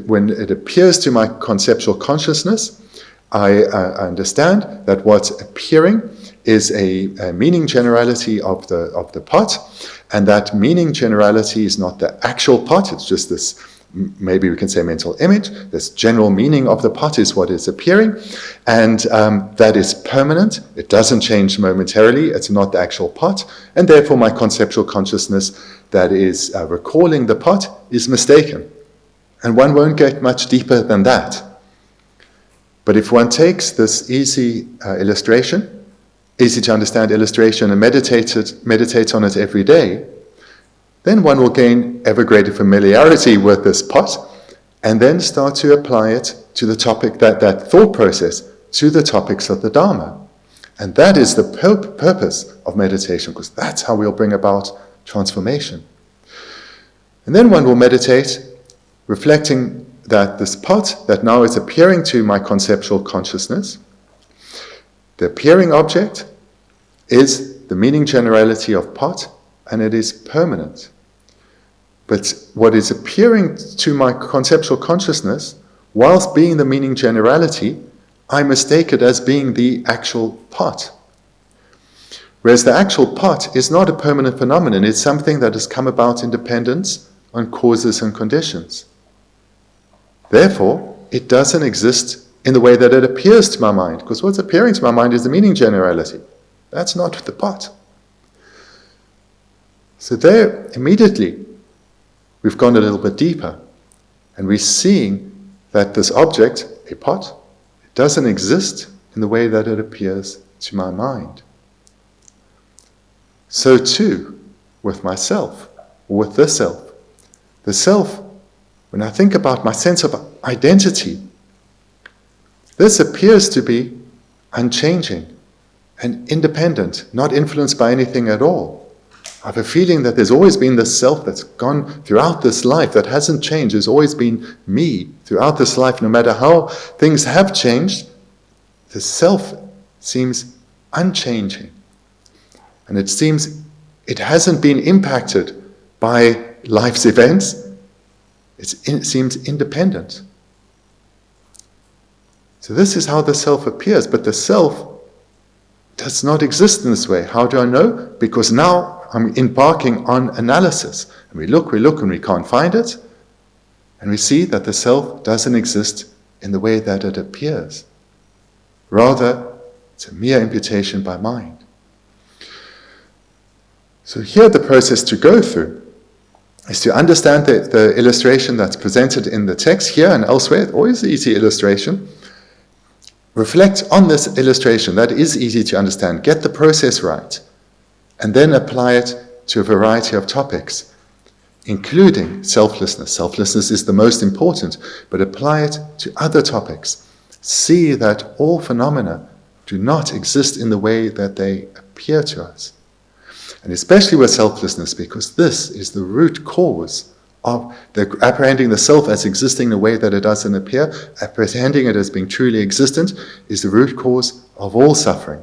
Speaker 2: when it appears to my conceptual consciousness, I understand that what's appearing is a meaning generality of the pot, and that meaning generality is not the actual pot, it's just this, maybe we can say mental image, this general meaning of the pot is what is appearing, and that is permanent, it doesn't change momentarily, it's not the actual pot, and therefore my conceptual consciousness that is recalling the pot is mistaken. And one won't get much deeper than that. But if one takes this easy illustration, easy to understand illustration, and meditates on it every day, then one will gain ever greater familiarity with this pot, and then start to apply it to the topic, that thought process, to the topics of the Dharma. And that is the purpose of meditation, because that's how we'll bring about transformation. And then one will meditate, reflecting that this pot that now is appearing to my conceptual consciousness, the appearing object is the meaning generality of pot, and it is permanent. But what is appearing to my conceptual consciousness, whilst being the meaning generality, I mistake it as being the actual pot. Whereas the actual pot is not a permanent phenomenon, it's something that has come about in dependence on causes and conditions. Therefore, it doesn't exist in the way that it appears to my mind, because what's appearing to my mind is the meaning generality. That's not the pot. So there, immediately, we've gone a little bit deeper, and we're seeing that this object, a pot, it doesn't exist in the way that it appears to my mind. So too, with myself, or with the self. The self, when I think about my sense of identity, this appears to be unchanging and independent, not influenced by anything at all. I have a feeling that there's always been this self that's gone throughout this life, that hasn't changed. There's always been me throughout this life. No matter how things have changed, the self seems unchanging. And it seems it hasn't been impacted by life's events. It seems independent. So this is how the self appears, but the self does not exist in this way. How do I know? Because now I'm embarking on analysis. And we look, and we can't find it. And we see that the self doesn't exist in the way that it appears. Rather, it's a mere imputation by mind. So here the process to go through is to understand the illustration that's presented in the text here and elsewhere, always easy illustration. Reflect on this illustration, that is easy to understand, get the process right, and then apply it to a variety of topics, including selflessness. Selflessness is the most important, but apply it to other topics. See that all phenomena do not exist in the way that they appear to us. And especially with selflessness, because this is the root cause of apprehending the self as existing the way that it doesn't appear, apprehending it as being truly existent, is the root cause of all suffering.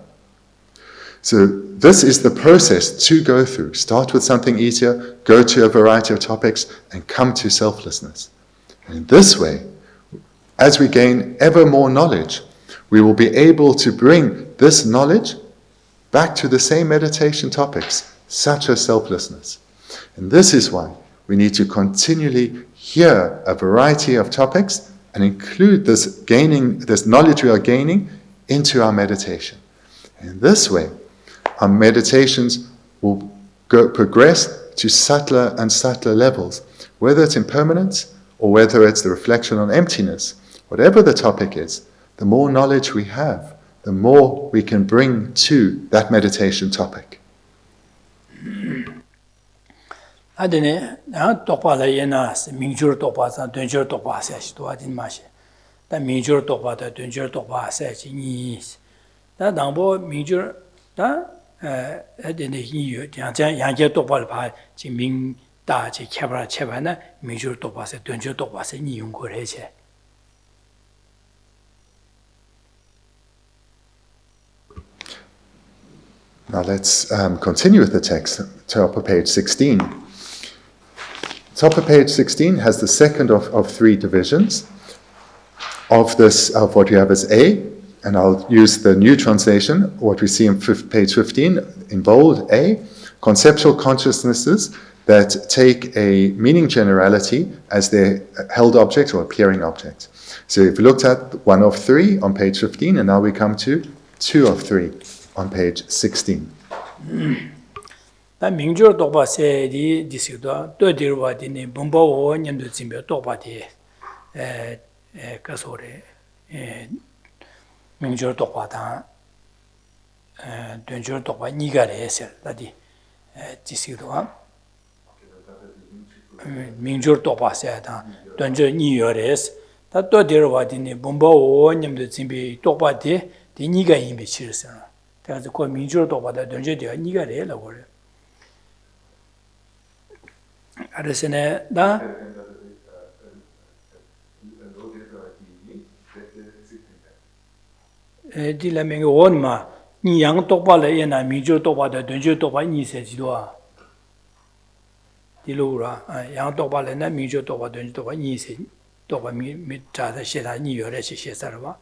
Speaker 2: So this is the process to go through. Start with something easier, go to a variety of topics, and come to selflessness. And in this way, as we gain ever more knowledge, we will be able to bring this knowledge back to the same meditation topics, such as selflessness. And this is why we need to continually hear a variety of topics and include this knowledge we are gaining into our meditation. In this way, our meditations will progress to subtler and subtler levels, whether it's impermanence or whether it's the reflection on emptiness. Whatever the topic is, the more knowledge we have, the more we can bring to that meditation topic.
Speaker 1: Adene, topa la yenas, minjur topa san, dunjur topa sash, to adin mashi. Da minjur topa da dunjur topa sash, nis. Da dambo minjur, da adene yu, yangje topa la pa, chi ming da, chi kebra cheba na, minjur topa sa, dunjur topa sa, ni yung go reche.
Speaker 2: Now let's continue with the text, top of page 16. Top of page 16 has the second of three divisions of what we have as A, and I'll use the new translation, what we see on page 15 in bold, A, conceptual consciousnesses that take a meaning generality as their held object or appearing object. So if we looked at one of three on page 15, and now we come to two of three on page 16.
Speaker 1: 다 민주로 도바세디 디시도 또디르와디니 bombawo 년도 짐be 도바디 가소레 민주로 도바다 된주로 도바 니가레세 다디 디시도와 민주로 도바세다 된주 니여레스 다 또디르와디니 bombawo 년도 짐be 도바디 디니가 임비 치르서 그래서 그 민주로 도바다 된주디가 니가레라고 그래 알았으네 나 디라밍 원마 니 양 똑바래 얘나 민주 똑바다 된주 똑바 니세지도아 디로라 양 똑바래나 민주 똑바 된주 똑바 니세 똑바 미자다 시다 니여래 시시사라바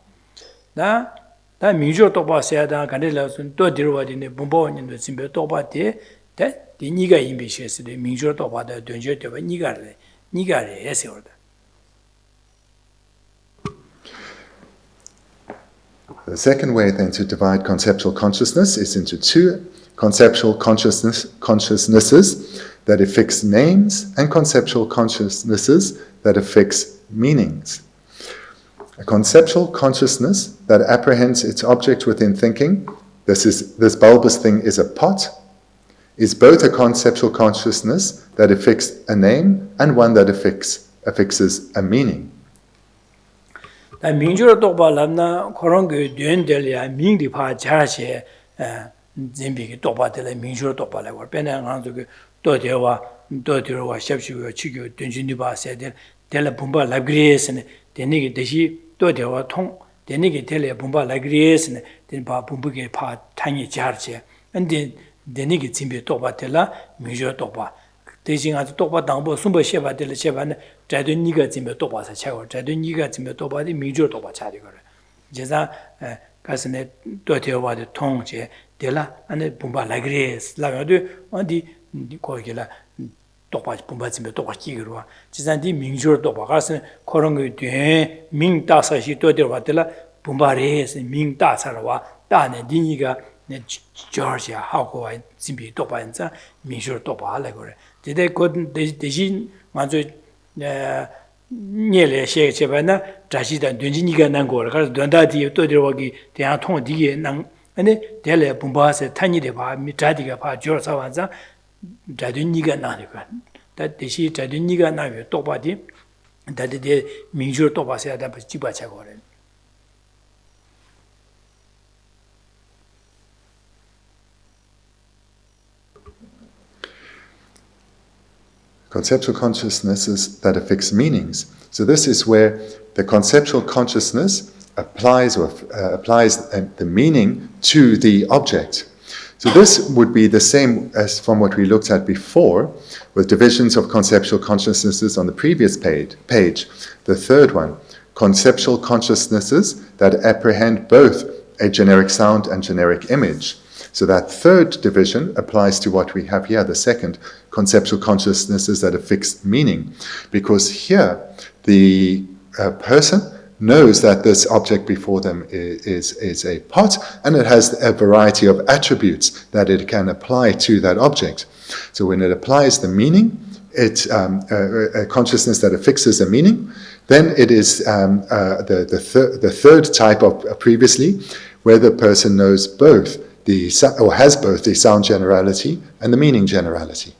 Speaker 1: 나 민주 똑바 세다 간데라선 또 디로와디네 bomba원인도 짐베 똑바데 데 니가 임비시스데 민주 똑바다 된주 똑바 니가래 해서다.
Speaker 2: The second way then to divide conceptual consciousness is into two conceptual consciousnesses that affix names and conceptual consciousnesses that affix meanings. A conceptual consciousness that apprehends its object within thinking, this bulbous thing is a pot, is both a conceptual consciousness that affixes a name and one that affixes a meaning.
Speaker 1: 민주로 똑바람나 그런 게 된들이야 민디 파 자시 진비기 똑바들 민주로 똑바라고 변한 한도 또대와 샵시고 치고 된진디 바세들 텔레 bomba 라그레스네 되니게 대시 또대와 통 되니게 텔레 bomba 라그레스네 된바 bomba게 파 탄이 자르지 근데 되니게 진비 똑바텔라 민주로 똑바 대신 아주 똑바 당보 숨버 셰바들 셰바네 자도 니가 짐에 똑바서 차고 자도 니가 짐에 똑바디 민주 똑바 차리 거래 제가 가스네 또되어와도 통제 될라 안에 bomba 라그레스 라가도 어디 거기라 똑바 bomba 짐에 똑바 끼기로 지산디 민주 똑바 가스 그런 거돼 민다사시 또되어와들라 bomba레스 민다사라와 다네 니가 네 조지아 하고 짐비 똑바인자 민주 똑바 하려 그래 제대 곧 대신 먼저 니엘에 셰체바나 자시다 된지니가 난 거를 가서 된다디 또 들어가기 대한 통 뒤에 난 아니 델레 bomba세 타니데 바 미자디가 바 조사와자 자든니가 나니까 다 대시 자든니가 나요 똑바디 다데 민주 똑바세야 다 집바차 거래
Speaker 2: conceptual consciousnesses that affix meanings. So this is where the conceptual consciousness applies the meaning to the object. So this would be the same as from what we looked at before with divisions of conceptual consciousnesses on the previous page. The third one, conceptual consciousnesses that apprehend both a generic sound and generic image. So that third division applies to what we have here, the second, conceptual consciousnesses that affix meaning. Because here, the person knows that this object before them is a pot, and it has a variety of attributes that it can apply to that object. So when it applies the meaning, a consciousness that affixes a meaning, then it is the third type of previously, where the person knows both has both the sound generality and the meaning generality.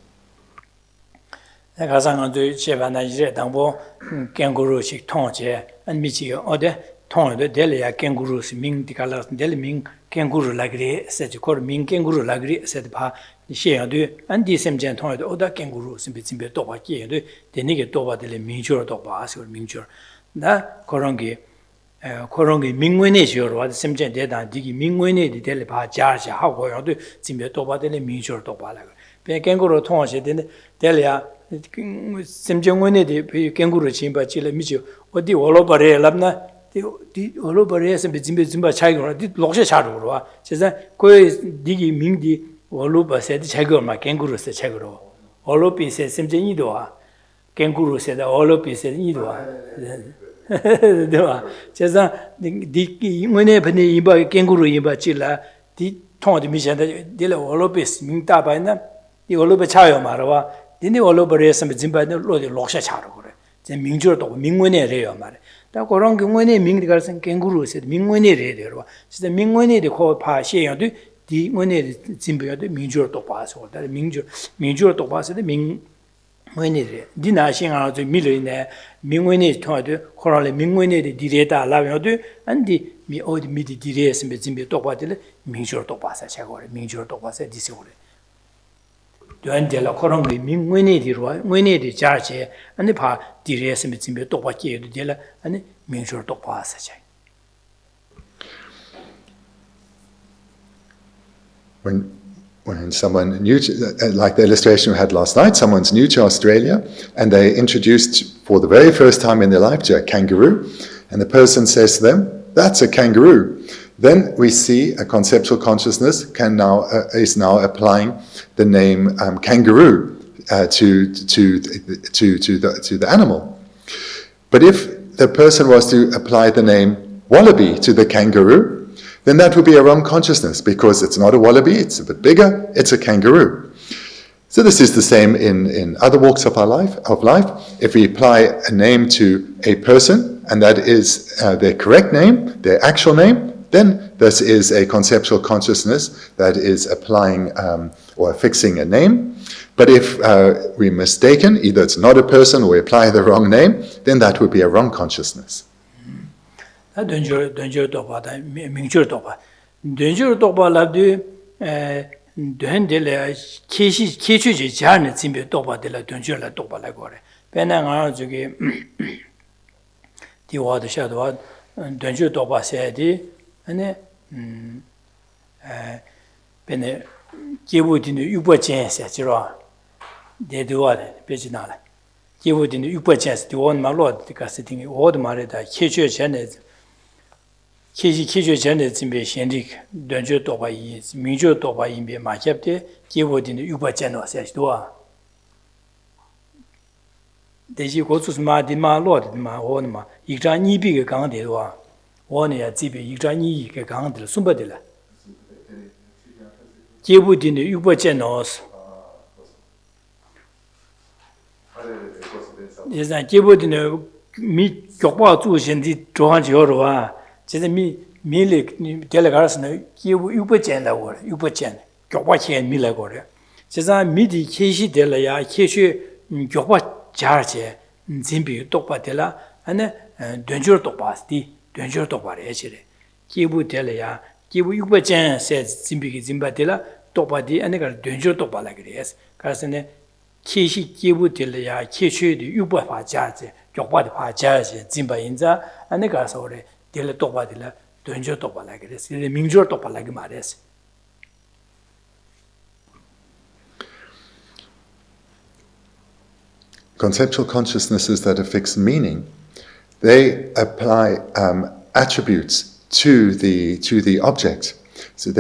Speaker 1: korongi mingwene joro semjen de dan digi mingwene de dele ba jar ja ha go yong de jimbe to ba dele mingjor to ba la be kenguru thong je de dele ya semjen wene de kenguru chimba chile mi jo odi olo bare labna di olo bare sem jimbe jimba chai go di lokshe cha ro wa jesa ko digi mingdi olo ba se de chai go ma kenguru se chai go olo pi se semjen yi do wa kenguru se da olo pi se yi do wa 제가 디 원에 번에 이바 캥구루 이바 찔라 디 통어디 미션데 딜 올로베스 민다바나 이 올로베 차요 말아 디니 올로베레스 짐바네 로디 록샤 차로 그래 제 민주도 민원에 레요 말아 다 그런 경우에 민디 가서 캥구루세 민원에 레요 진짜 민원에 코 파시에요도 디 원에 짐바도 민주도 봐서 다 민주도 봐서 Minere, Dinashing out the millionaire, Mingwene told Corale Mingwene direta laviodu, and the me old midi dires and Zimbi Topatile, Minjur Topasa Chagore, Minjur Topasa disorder. Duan de la Corongi, Mingwene di Roi, Wene di Charge, and the pa dires and Zimbi Topaki de la, and Minjur Topasa.
Speaker 2: When someone new to, like the illustration we had last night, someone's new to Australia and they introduced for the very first time in their life to a kangaroo, and the person says to them, "That's a kangaroo." Then we see a conceptual consciousness is now applying the name kangaroo to the animal. But if the person was to apply the name wallaby to the kangaroo, then that would be a wrong consciousness, because it's not a wallaby, it's a bit bigger, it's a kangaroo. So this is the same in other walks of life. If we apply a name to a person, and that is their correct name, their actual name, then this is a conceptual consciousness that is applying or fixing a name. But if we're mistaken, either it's not a person or we apply the wrong name, then that would be a wrong consciousness.
Speaker 1: Dunjur topa da mingjur topa. Dunjur topa labdu duhendele kechu je jarne zimbe topa de la dunjur la topa la gore. Pena nga zuge di wad shadwa dunjur topa se di ane pene kebu din yuba chen se jiro de duwa de pejina la. Kebu din yuba chen se di won ma lo de ka se ting wod ma re da kechu chen Kishi Jende Zimbe Shendik, Dunjo Toba Yi, Minjo Toba Yimbe Makepte, Kiwodin Uba General says Dua. Deji Gosus Ma Dima Lord Ma Onma, Igrani Big Gang de Dua, Onia Zibi, Igrani Gang de Sumbadilla. Kiwodin Uba Generals. Is that Kiwodin Mi Jokwa to Shendi Johan Jorwa. 제가 미리 델레가스는 기부 유버젠다 거 유버젠 교과chen 미래 거래 제가 미디 계시 될야 계시 교과 잘제 진비 똑바텔라 아니 된줄 똑바스디 된줄 똑바래 지래 기부 될야 기부 유버젠 세 진비기 진바텔라 똑바디 아니가 된줄 똑바라 그래서 가서네 Kishi Kibu Tilia, Kishu, the Uber Pajazi, Jokwa Pajazi, Zimba Inza, and the Gasore, Dilla Topa Dilla, Dunjo Topa like this, the Minjo Topa like Mares.
Speaker 2: Conceptual consciousnesses that affix meaning, they apply attributes to the object. So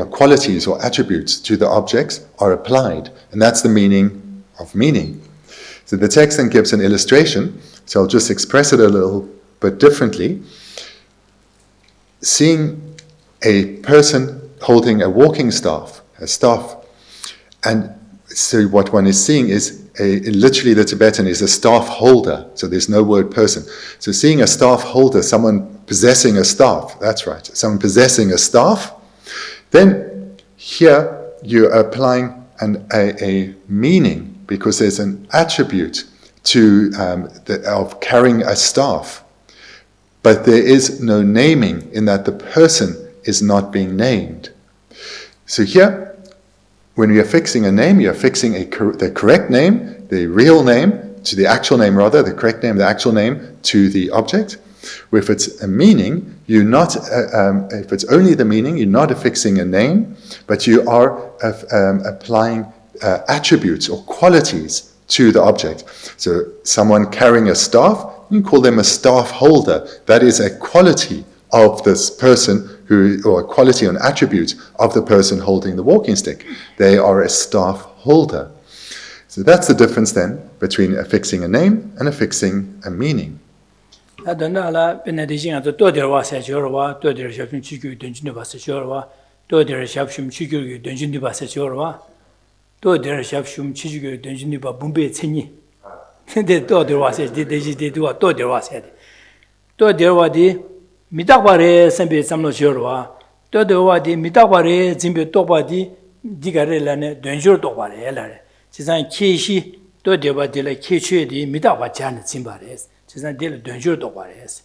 Speaker 2: qualities or attributes to the objects are applied, and that's the meaning of meaning. So the text then gives an illustration, so I'll just express it a little bit differently. Seeing a person holding a walking staff, and so what one is seeing is literally the Tibetan is a staff holder, so there's no word person. So seeing a staff holder, someone possessing a staff, that's right, someone possessing a staff, then here you're applying a meaning, because there's an attribute to of carrying a staff, but there is no naming in that the person is not being named. So here, when we are fixing a name, you're fixing the correct name, the real name, to the actual name rather, the correct name, the actual name to the object. If it's a meaning, you're not, if it's only the meaning, you're not affixing a name, but you are applying attributes or qualities to the object. So someone carrying a staff, you can call them a staff holder. That is a quality of this person or a quality or an attribute of the person holding the walking stick. They are a staff holder. So that's the difference then between affixing a name and affixing a meaning.
Speaker 1: Mitabare sembe samlo jorwa to de wadi mitabare zimbe topadi digare lane donjor topare elare chisan kishi to de wadi la kichue di mitaba jan zimbare chisan de donjor topare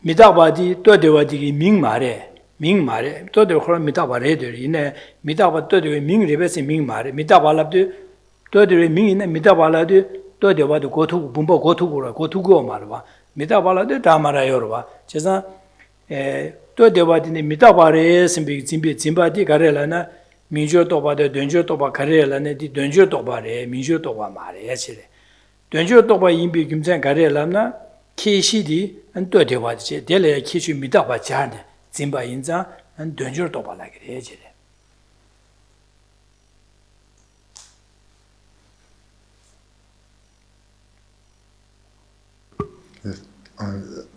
Speaker 1: mitabadi to de wadi ming mare to de khoro mitabare de ine mitaba to de ming rebese ming mare mitabala de to de ming ine mitabala de to de wadi gotu bumbo gotu go marwa Mitabala de Tamara Yorba, Chesa to devadini mitabare simbi zimbadi carelana, Minjo toba de Dunjo toba carelane, di Dunjo tobare, Minjo toba mare, essere. Dunjo toba imbi gimsan carelana, Kishidi, and to devadi, Dele Kishu mitaba chan, Zimba inza, and Dunjo toba like it.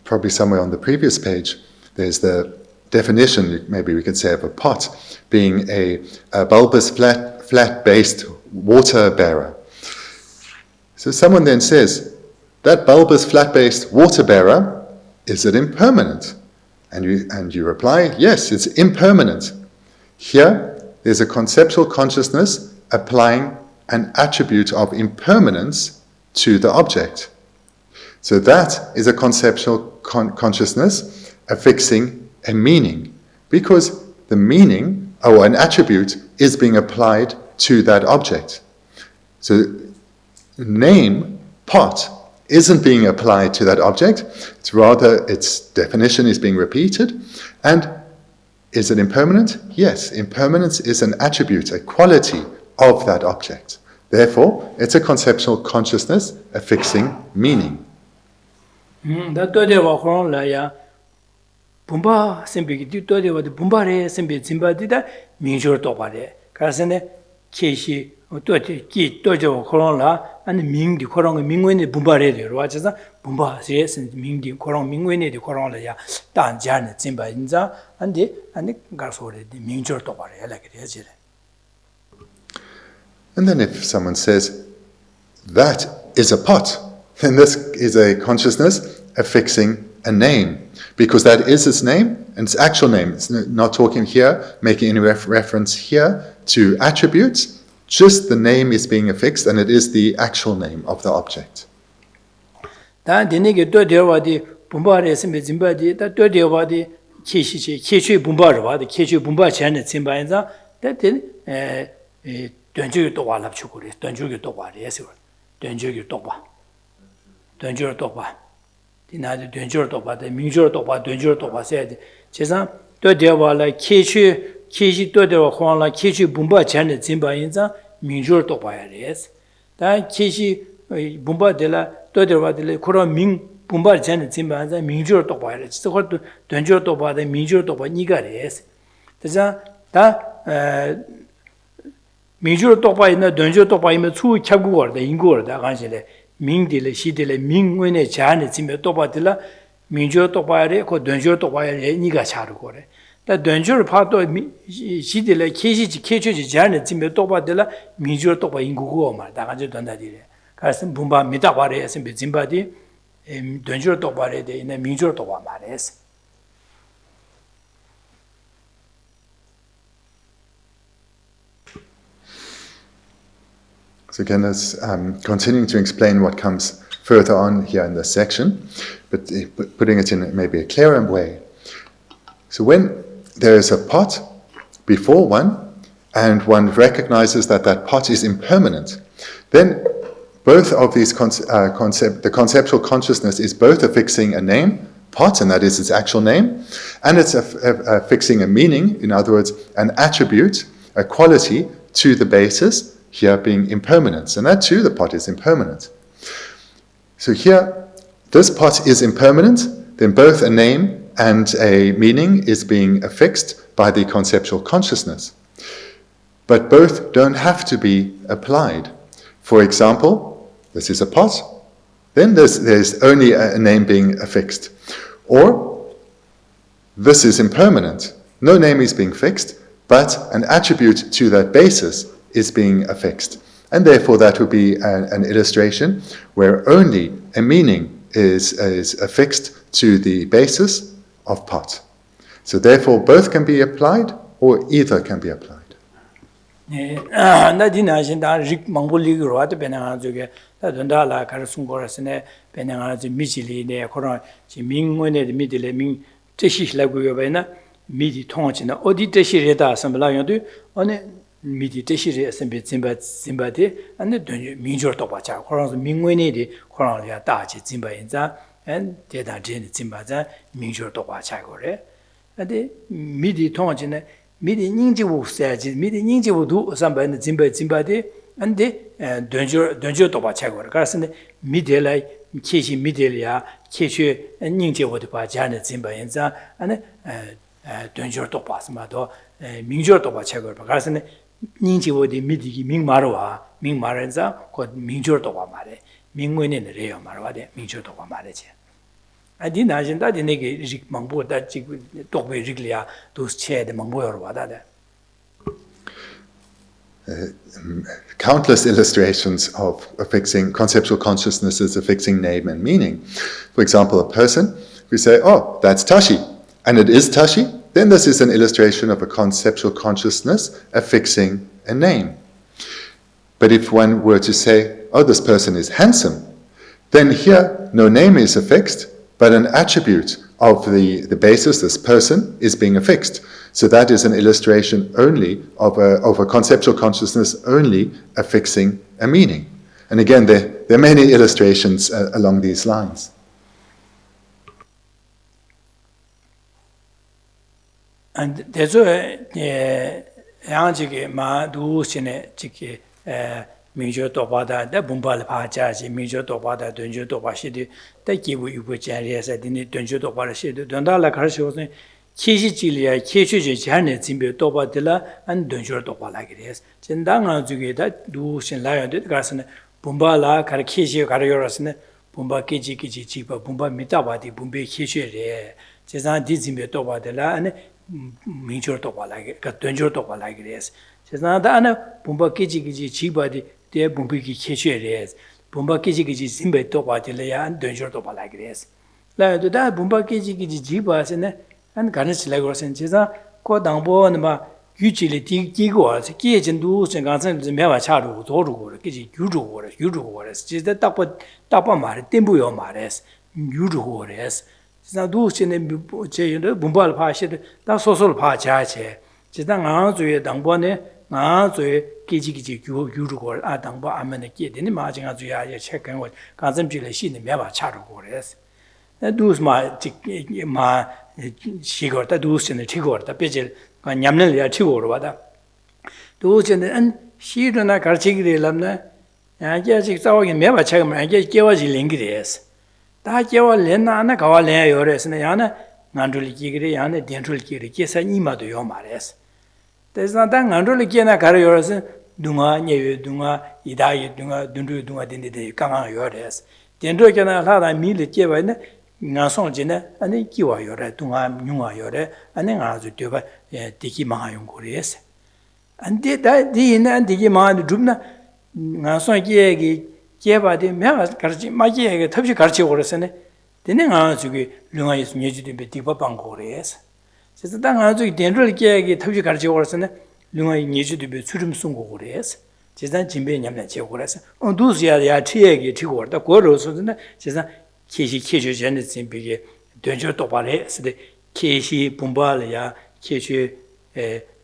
Speaker 2: Probably somewhere on the previous page, there's the definition, maybe we could say, of a pot being a bulbous, flat-based water bearer. So someone then says, that bulbous, flat-based water bearer, is it impermanent? And you reply, yes, it's impermanent. Here, there's a conceptual consciousness applying an attribute of impermanence to the object. So that is a conceptual consciousness affixing a meaning, because the meaning, or an attribute, is being applied to that object. So name, pot, isn't being applied to that object, it's rather its definition is being repeated. And is it impermanent? Yes, impermanence is an attribute, a quality of that object. Therefore, it's a conceptual consciousness affixing meaning.
Speaker 1: Da tode wa khon la ya bumba sembe di tode wa bumba re sembe zimba di da minjor to ba re ka sene keshi to ki tode wa khon la an ming di khorong mingwen de bumba re de wa cha bumba se sen ming di khorong mingwen de khorong la ya dan ja ne zimba inza ande ga so re di minjor to ba re la ke de je.
Speaker 2: And then if someone says that is a pot, then this is a consciousness affixing a name, because that is its name and its actual name. It's not talking here, making any reference here to attributes, just the name is being affixed and it is the actual name of the object.
Speaker 1: Donju Toba Lapchukuri, Donju Toba, yes, Donju Toba. Donju Toba. Dinadi Donju Toba, the Minjur Toba, Donju Toba said, Chesa, Dodewa like Kishi Dodewa Huang, Kishi Bumba Chan, Zimba Inza, Minjur Toba, yes. Then Kishi Bumba de la Dodewa de la Kura Ming Bumba Chan, Zimba, and Minjur Toba, it's the whole Donju Toba, the Minjur Toba Niga, yes. That Minjur Toba in the Donju Toba in the two Chagur, the Ingur, the Angele, Ming de la Shidele, Ming when a chan, it's in the Toba de la Minjur Toba, or Donju Toba, Niga Charugore. The Donjur part of Shidele, Kishi, Kichi, Janet, in the Toba de la Minjur Toba in Gugoma, the Angel Donadile. Carson Bumba, Mitaware, and Zimbadi, Donjur Toba in the Minjur Toba Mares.
Speaker 2: So again, let's continuing to explain what comes further on here in this section, but putting it in maybe a clearer way. So when there is a pot before one, and one recognizes that that pot is impermanent, then both of these the conceptual consciousness is both affixing a name, pot, and that is its actual name, and it's affixing a meaning, in other words, an attribute, a quality to the basis, here being impermanence, and that too, the pot is impermanent. So here, this pot is impermanent, then both a name and a meaning is being affixed by the conceptual consciousness. But both don't have to be applied. For example, this is a pot, then there's only a name being affixed. Or, this is impermanent, no name is being fixed, but an attribute to that basis is being affixed. And therefore that would be an illustration where only a meaning is affixed to the basis of pot. So therefore both can be applied or either can be applied.
Speaker 1: Midi Teshiri Zimbati, and the Minjur Tobacha, Horons Mingwini, Horonia Dachi Zimba Inza, and Deda Jin Zimbaza, Minjur Tobacha. And the Midi Tongina, Midi Ninji says, Midi Ninji will do somebody in Zimbati, and the Donjur Tobacha, Carson, Midela, Kishi Midelia, Kishi, and Ninji would buy Janet Zimba Inza, and Donjur Topas Mado, Minjur Tobacha, Carson. Ninji would immediately Ming Marwa, Ming Marenza, called Minjur Toba Mare, Ming Win in the Ray of Marwade, Minjur Toba Marriage. I didn't imagine that the Negi Mambo that talk with Riglia, those chair the Mambo or what
Speaker 2: Countless illustrations of affixing conceptual consciousness as affixing name and meaning. For example, a person, we say, oh, that's Tashi, and it is Tashi. Then this is an illustration of a conceptual consciousness affixing a name. But if one were to say, oh, this person is handsome, then here no name is affixed, but an attribute of the basis, this person, is being affixed. So that is an illustration only of a conceptual consciousness only affixing a meaning. And again, there are many illustrations along these lines.
Speaker 1: And there's a Yanjiki Ma do Sine Chiki Minjo Tobada, the Bumbal Pachaji, Minjo Tobada, Dunjo Tobashidi, the Kiwi Ubucharias, I didn't Dunjo Tobashidi, Dondala Karshos, Kishichilia, Kishi Janet, Zimbi Tobadilla, and Dunjo Toba like it is. Jendanga Zugita, do Sin Lion, the Garson, Bumbala, Karakishi, Karayorasne, Bumba Kiji Kiji Chipa, Bumba Mitabati, Bumbi Kishi, Chezan Dizimbi Tobadilla, and Minjur Toba like it, Dunjo Toba like it is. Chezana, Bumba Kiji Kiji Chiba, the Bumbiki Kishi is. Bumba Kiji Kiji Zimbi Tobadilla, and Dunjo Toba like it is. Like that, Bumba Kiji Kiji Chiba, and Ganesh Lagos and Cheza, Kodambo and Ma, usually Tigors, Kijin Dus and Gansan, the Meva Charu, Zoru, Kiji, Uju, just the Tapamar, Timbuyo Mares, Uju, now Dus in the Bumbal Pash, that's also Pachache. Chitang Anzu, Dambone, Kiji Yurugor Adangba Amanaki, the Majanga Zuya check and what consumption she the Meva Charogores. Dus ma Shigorta dus in the Tigorta Pijil, Yamnelia Tigorwada. Dus and she do not carchig the lamna, and yes, it's all in Meva Chagam, and get Gewaji Lingres. That Gewa Lena and Kawale Yores and Yana, Nanduli Gigri and the Dentral Kiri, Kesa Nima do Yomares. There's not done Nanduli Kiana Carriers, Dunga, Nevu Dunga, Idai Dunga, Dunga Dindi, Kanga Yores. Dentro Cana Lada Mili Kiva. Nason Jena, and then Kiwa Yore, Tunga, Nunga Yore, and then Azutuba, Tiki Mahayungores. And did that the Tiki Maha Drumna, Nason Kiegi, Kieva, the Mavas Karchi, Magia, Tachi Karchi Oresene, then Azuki, Lunga is music to be Tipa Pangores. Says the Tangazu, Dendral Kiegi, Tachi Karchi Oresene, Lunga needs to be Surum Sungores. Says that Jimbe Yamna on Duzia, the Atiegi, Tigor, the Goros, says that. Keshi Genesis in Big Dungeon Topale, the Keshi Pumbalia, Keshi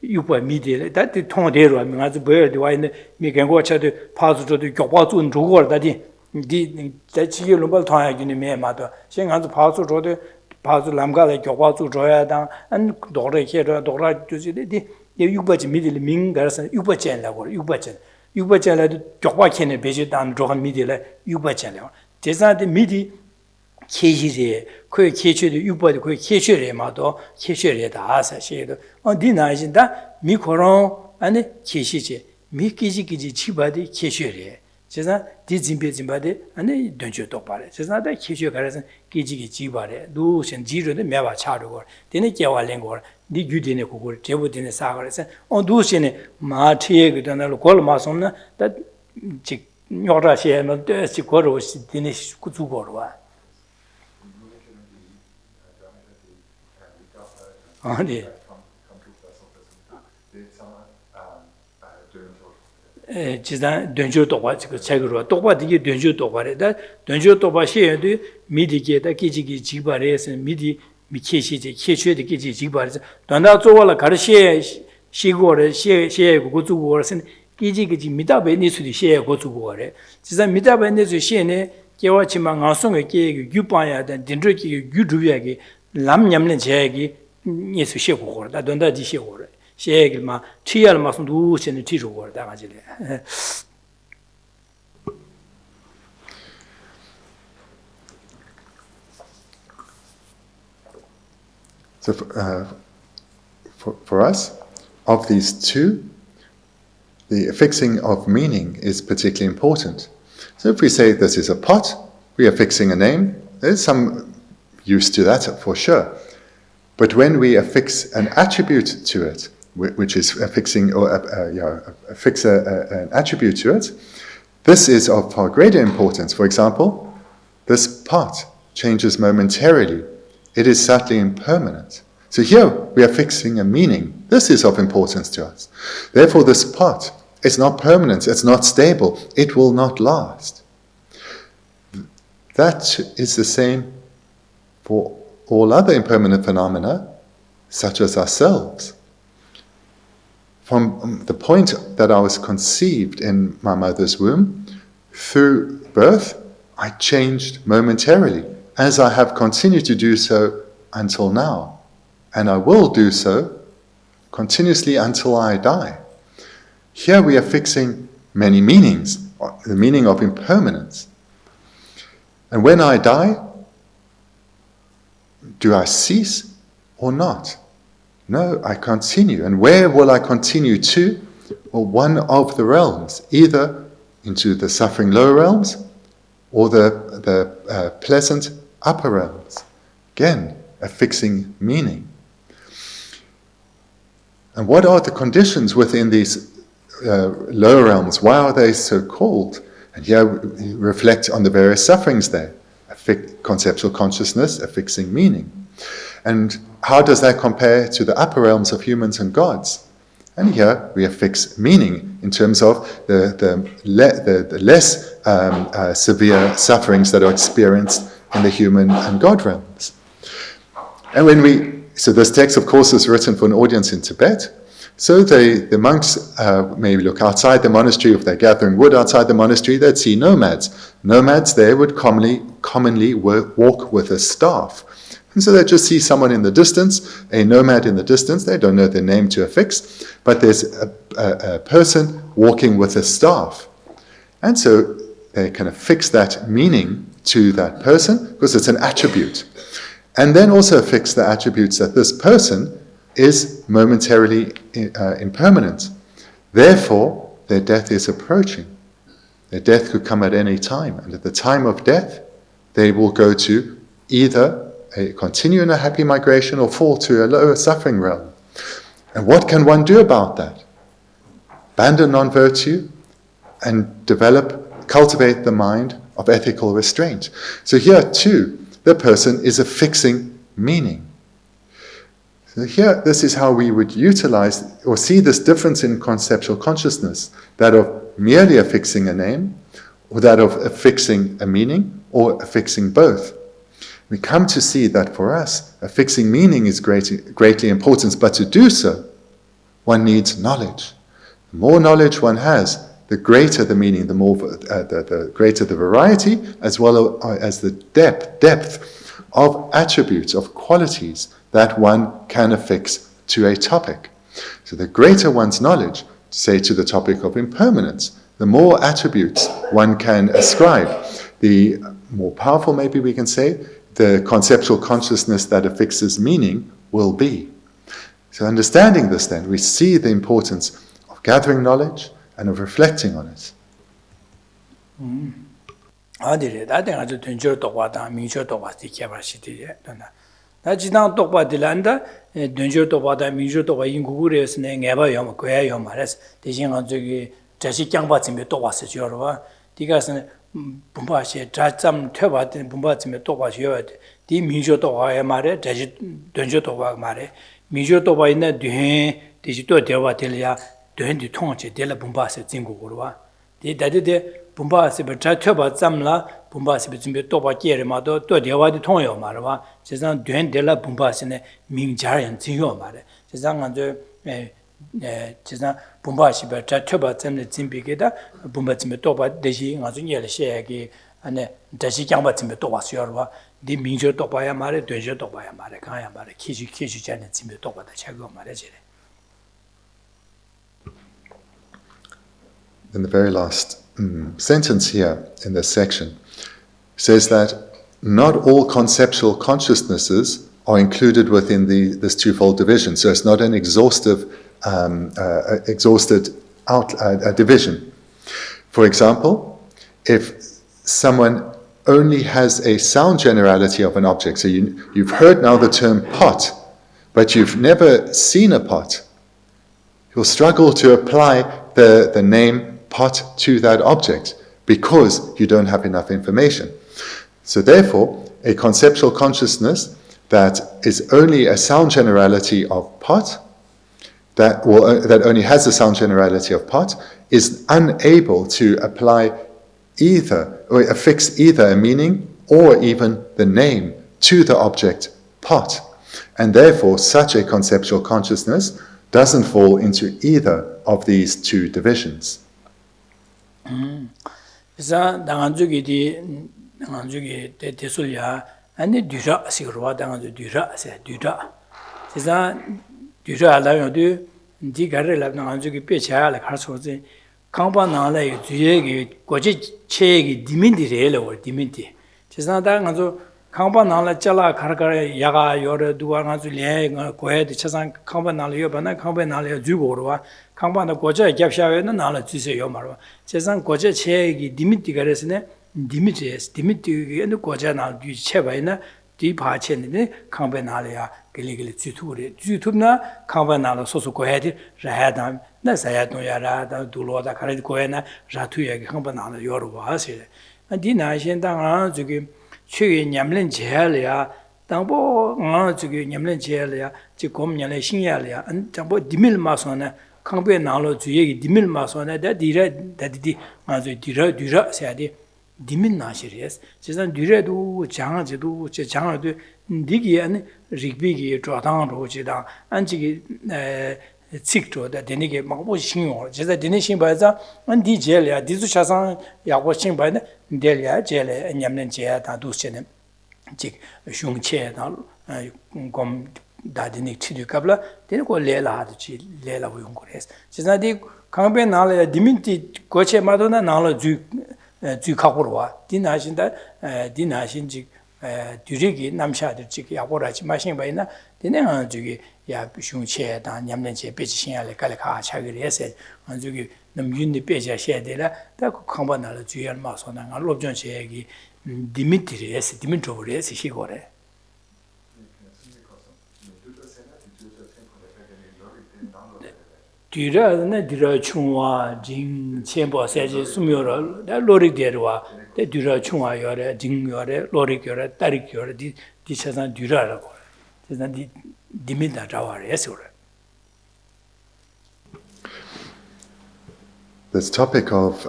Speaker 1: Upa Media, that the Tondero, I mean, as a bird, why we can watch at the pass to the Gopatu and Jugor that that she lumber time in the mere matter. She has the pass to the pass to Lamga, Gopatu, Joya down, and Dora here, Dora to the Ubach middle Ming, there's an Ubachan level, Ubachan. Ubachan, Joaquin, and Beijing down, Johan Media, Ubachan. There's not the midi. Keji, Koi Kechi, the Uba, Koi Kechi, Mato, Kechi, the Asa shade. On dinner, Mikoron and Keshi, Mikiji Chibadi, Kechi. Chesa, Dizimbadi, and the Dunjo Topare. Chesa, the Kechi Garrison, Kiji Chibare, Dus and Jiro, the Meva Chador, then Jawa Langor, the Gudine Kukur, Jebut in the Sagaris, on Dusine, Mati, and the Col Masona, that Nora Shem, the Sikoro, Dinish Kutugorwa. 지단 된주 도와 그 책으로 도와 되게 된주 도와래다 된주 도와 시에도 미디게다 기지기 지바래서 미디 미케시지 케쉐의 기지 지바래서 단다 조와라 가르시에 시고래 시에 고주고래서 기지기 미다베니스디 시에 고주고래 지단 미다베니스 시에네 개와치만 가성의 게 유빠야 된 딘드기 유두야기 람냠는 제기 예수 시고고다 돈다 지시고래 시에기마 티알 마슨 두신의 티주고다 가지래
Speaker 2: So for us, of these two, the affixing of meaning is particularly important. So if we say this is a pot, we are fixing a name. There's some use to that for sure. But when we affix an attribute to it, which is affixing or affix an attribute to it, this is of far greater importance. For example, this pot changes momentarily. It is subtly impermanent. So here we are fixing a meaning. This is of importance to us. Therefore, this pot is not permanent. It's not stable. It will not last. That is the same for all other impermanent phenomena, such as ourselves. From the point that I was conceived in my mother's womb, through birth, I changed momentarily, as I have continued to do so until now. And I will do so continuously until I die. Here we are fixing many meanings, the meaning of impermanence. And when I die, do I cease or not? No, I continue. And where will I continue to? Well, one of the realms, either into the suffering lower realms or the pleasant upper realms. Again, a fixing meaning. And what are the conditions within these lower realms? Why are they so called? And here we reflect on the various sufferings there. Conceptual consciousness, a fixing meaning. And how does that compare to the upper realms of humans and gods? And here we affix meaning in terms of the less severe sufferings that are experienced in the human and God realms. And so this text, of course, is written for an audience in Tibet. So the monks maybe look outside the monastery. If they're gathering wood outside the monastery, they'd see nomads. Nomads there would commonly walk with a staff. And so they just see someone in the distance, a nomad in the distance. They don't know their name to affix, but there's a person walking with a staff. And so they kind of fix that meaning to that person because it's an attribute. And then also fix the attributes that this person is momentarily impermanent. Therefore, their death is approaching. Their death could come at any time. And at the time of death, they will go to either continue in a happy migration or fall to a lower suffering realm. And what can one do about that? Abandon non-virtue and cultivate the mind of ethical restraint. So here too, the person is affixing meaning. So here, this is how we would utilize or see this difference in conceptual consciousness, that of merely affixing a name, or that of affixing a meaning, or affixing both. We come to see that for us, affixing meaning is greatly important, but to do so, one needs knowledge. The more knowledge one has, the greater the meaning, the greater the variety, as well as the depth of attributes, of qualities that one can affix to a topic. So the greater one's knowledge, say to the topic of impermanence, the more attributes one can ascribe. The more powerful, maybe we can say, the conceptual consciousness that affixes meaning will be. So understanding this then, we see the importance of gathering knowledge and of reflecting on it.
Speaker 1: Bumba she Jam Teba Bumba Toba di Mijo Toba Mare, Dunjo Toba Mare, Mijo Toba in the Duhen, Digito Deva Delia, Duhen di Tonche, Della Bumba Zingurwa. Di Daddy Bumba Teba Zamla, Bumba Sibimbe Toba Jeremado, Deva di Tonyo Marwa, Cezan Duhen Della Bumba Sine, Ming Jarian Zingo Mare, Cezan under Cezan Bumba Shiba Teba Zam Zimbigeda, Bumba Toba, Deji, Azunia Shagi, and Dashi Jamba Toba Siorwa, the Minjo Tobaya Mare, Dunjo Tobaya Mare, Kaya Mare, Kishi Janet Toba, the Chago Mare.
Speaker 2: In the very last sentence here in this section says that not all conceptual consciousnesses are included within this twofold division. So it's not an exhausted division. For example, if someone only has a sound generality of an object, so you've heard now the term pot, but you've never seen a pot, you'll struggle to apply the name pot to that object because you don't have enough information. So therefore, a conceptual consciousness that is only a sound generality of pot, that only has a sound generality of pot, is unable to apply either, or affix either a meaning or even the name to the object pot. And therefore, such a conceptual consciousness doesn't fall into either of these two divisions.
Speaker 1: 아니 뒤라 시그러와 당아도 뒤라 뒤라 세상 뒤라 알아요도 디가를 랍나 안주기 빼차를 가서지 강반나래 주의기 고지 체기 디민디래로 디민디 세상 당아도 강반나래 잘라 가르가래 야가 요래 두와 가서 래 고해도 세상 강반나래 요바나 강반나래 주고로와 강반의 고제 겹샤에는 나를 주세요 말로 세상 고제 체기 디민디가래스네 디미티의 고자나 뒤체바이나 뒤파체네 강변나래야 길리길리 주투나 강변나로 소소고해디 라하다 나사야도야라 둘로다 가르디 고해나 라투야 강변나로 요로와시 디나신당아 저기 최에 냠len 제할이야 당보 저기 냠len 제할이야 지곰년에 신야리야 안 당보 디밀마소나 강변나로 주의기 디밀마소나 다디디 아주 디라 세야디 디민 나시리스 제산 뒤래도 장아지도 제 장아도 니기 아니 리비기 조당으로 지다 안지기 직조 다 되니게 막고 신용 제가 되는 신바자 안디 제려 디주 차상 야고 신바네 델야 제레 냠는 제야 다 두세는 직 슝체 다곰 다디닉 치두캅라 되는 거 레라지 레라고 용 거레스 제가디 강배 나래 디민티 고체 마도나 나로 주 주카고로와 디나신다 디나신지 뒤리기 남샤들 직 야고라지 마신 바이나 되는 저기 야 슝체 다 냠는 제 배지 신야래 갈카 차기를 해서 저기 남윤이 배자 셔야되라 다 강반나를 주열 마소나 롭전 제기 디미트리에스 디미트로레스 시고래 뒤라네 뒤라 충와 진 첨보 세지 수묘를 다 로릭 데르와 뒤라 충와 요래 진 요래 로릭 요래 따릭 요래 디차산 뒤라라고 그래서 디미다 자와레스 그래.
Speaker 2: This topic of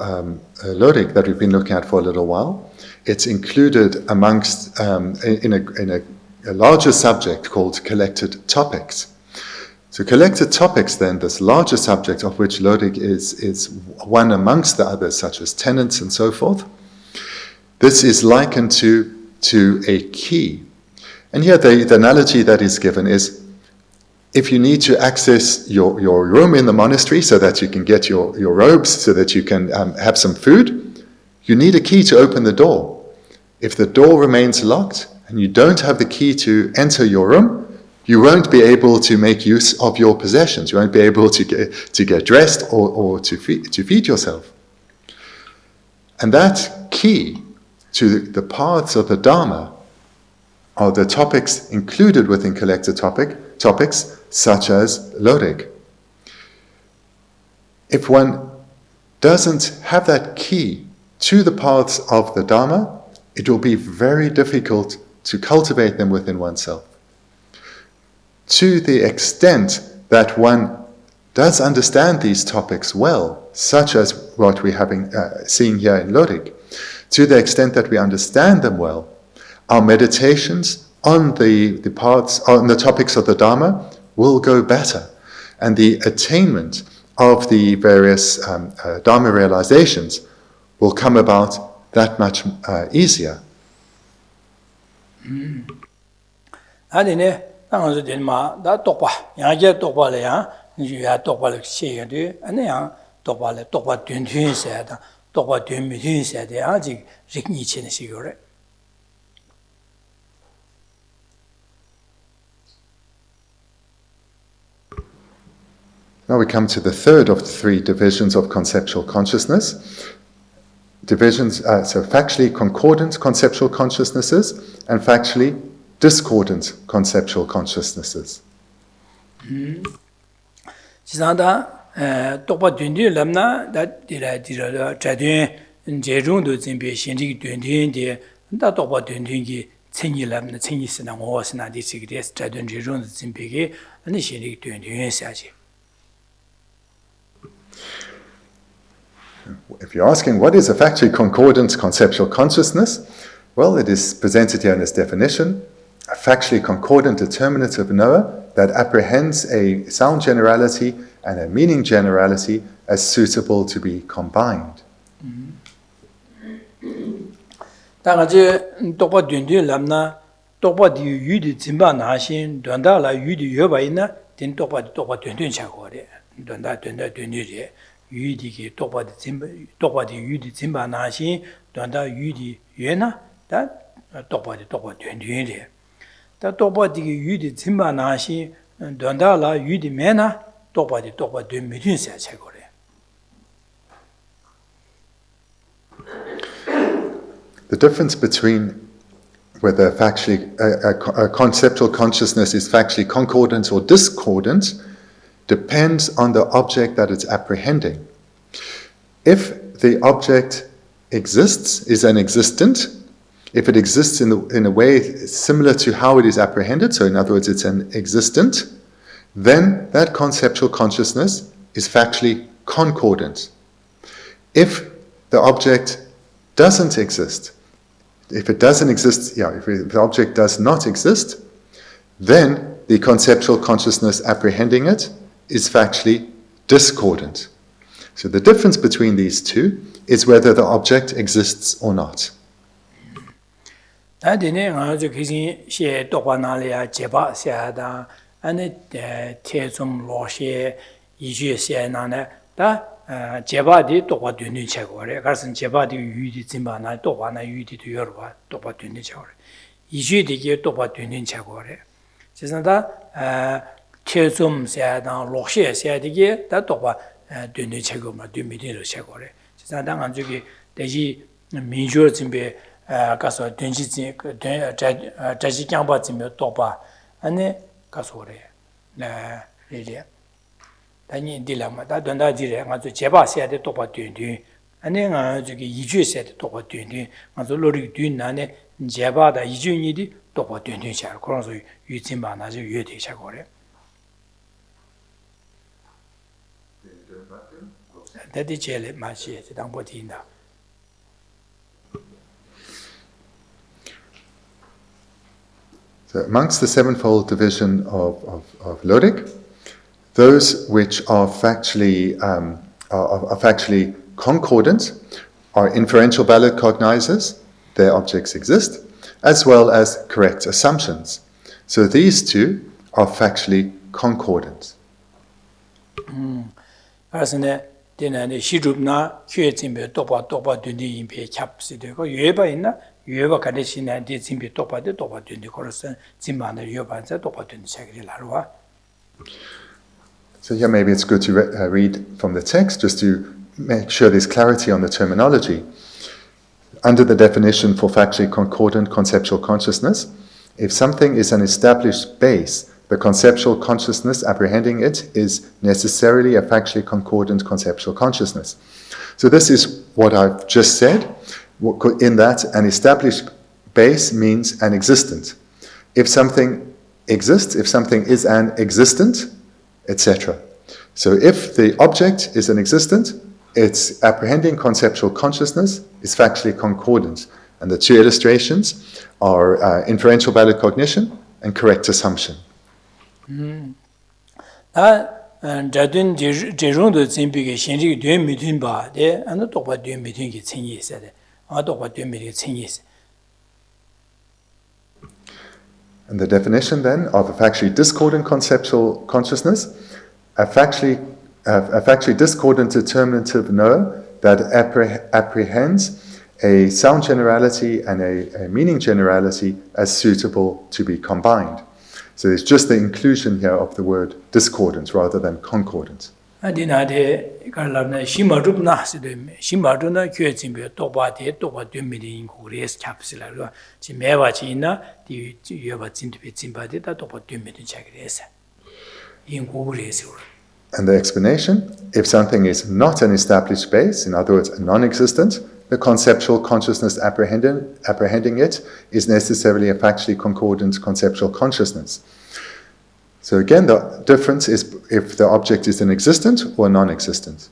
Speaker 2: Lorig that we've been looking at for a little while, it's included amongst in a larger subject called collected topics. So collected topics then, this larger subject of which Lorig is one amongst the others, such as tenets and so forth, this is likened to a key. And here the analogy that is given is, if you need to access your room in the monastery so that you can get your robes, so that you can have some food, you need a key to open the door. If the door remains locked and you don't have the key to enter your room, you won't be able to make use of your possessions. You won't be able to get dressed or to feed yourself. And that key to the paths of the Dharma are the topics included within collected topics, such as Lorig. If one doesn't have that key to the paths of the Dharma, it will be very difficult to cultivate them within oneself. To the extent that one does understand these topics well, such as what we're seeing here in Lorig, to the extent that we understand them well, our meditations on the paths, on the topics of the Dharma, will go better, and the attainment of the various Dharma realizations will come about that much easier.
Speaker 1: 아니네 당어서 된마 다 똑바 양제 똑바래야 이야 똑바를 시에도 아니야 똑바래 똑바 된된세다 똑바 된미된세다 아직 직니치는 시거래.
Speaker 2: Now we come to the third of the three divisions of conceptual consciousness. Divisions, so factually concordant conceptual consciousnesses and factually discordant conceptual consciousnesses.
Speaker 1: 지상다 똑바 된뒤 람나 다 디라 자된 제중도 진비 신지 된뒤인데 다 똑바 된뒤기 챙이 람나 챙이스나 오스나 디시게 자된 제중도 진비게 아니 신지 된뒤에서지.
Speaker 2: If you're asking what is a factually concordant conceptual consciousness, well, it is presented here in its definition: a factually concordant determinative knower that apprehends a sound generality and a meaning generality as suitable to be combined.
Speaker 1: 당아제 똑바 된뒤 람나 똑바 디 유디 진바 나신 된다라 유디 여바이나 된 똑바 된뒤 차고래 된다 된뒤리 유디기 똑바디 유디 진바 나신 된다 유디 예나 다 똑바디 된뒤리 다 똑바디 유디 진바 나신 된다라 유디 메나 똑바디 된미준세 차고래.
Speaker 2: The difference between whether factually a conceptual consciousness is factually concordant or discordant depends on the object that it's apprehending. If the object exists, is an existent, if it exists in a way similar to how it is apprehended, so in other words it's an existent, then that conceptual consciousness is factually concordant. If the object doesn't exist, if the object does not exist, then the conceptual consciousness apprehending it is factually discordant. So the difference between these two is whether the object exists or not.
Speaker 1: Jeba di tokwa dunni chegore, karsan jeba di yu di zimba na tokwa na yu di tu yorwa tokwa dunni chegore. Iju di ki tokwa dunni chegore. Chisanda tezum siya dan lokshe siya di ki da tokwa dunni chegoma, dunni dinro chegore. Chisanda nganzu ki deji minjur zimbe kaso dunji zimbe, jaji kyangpa zimbe tokwa, ane kaso re, re. 다니 딜라마 다 돈다 지레 가서 제바 세야데 똑바 뉘뉘 아니 가 저기 이주 세야데 똑바 뉘뉘 가서 로릭 뉘나네 제바다 이주니디 똑바 뉘뉘 차 그래서 유진바 나저 유대 차 거래 다디 제레 마시에 당보딘다
Speaker 2: So amongst the sevenfold division of Lorig, those which are factually concordant are inferential valid cognizers, their objects exist, as well as correct assumptions. So these two are factually concordant. So here maybe it's good to read from the text just to make sure there's clarity on the terminology. Under the definition for factually concordant conceptual consciousness, if something is an established base, the conceptual consciousness apprehending it is necessarily a factually concordant conceptual consciousness. So this is what I've just said, in that an established base means an existent. If something exists, if something is an existent, etc. So if the object is an existent, its apprehending conceptual consciousness is factually concordant. And the two illustrations are inferential valid cognition and correct assumption. And the definition then of a factually discordant conceptual consciousness, a factually discordant determinative knower that apprehends a sound generality and a meaning generality as suitable to be combined. So it's just the inclusion here of the word discordant rather than concordant. And the explanation, if something is not an established base, in other words, a non-existent, the conceptual consciousness apprehending it is necessarily a factually concordant conceptual consciousness. So again, the difference is if the object is an existent or non-existent.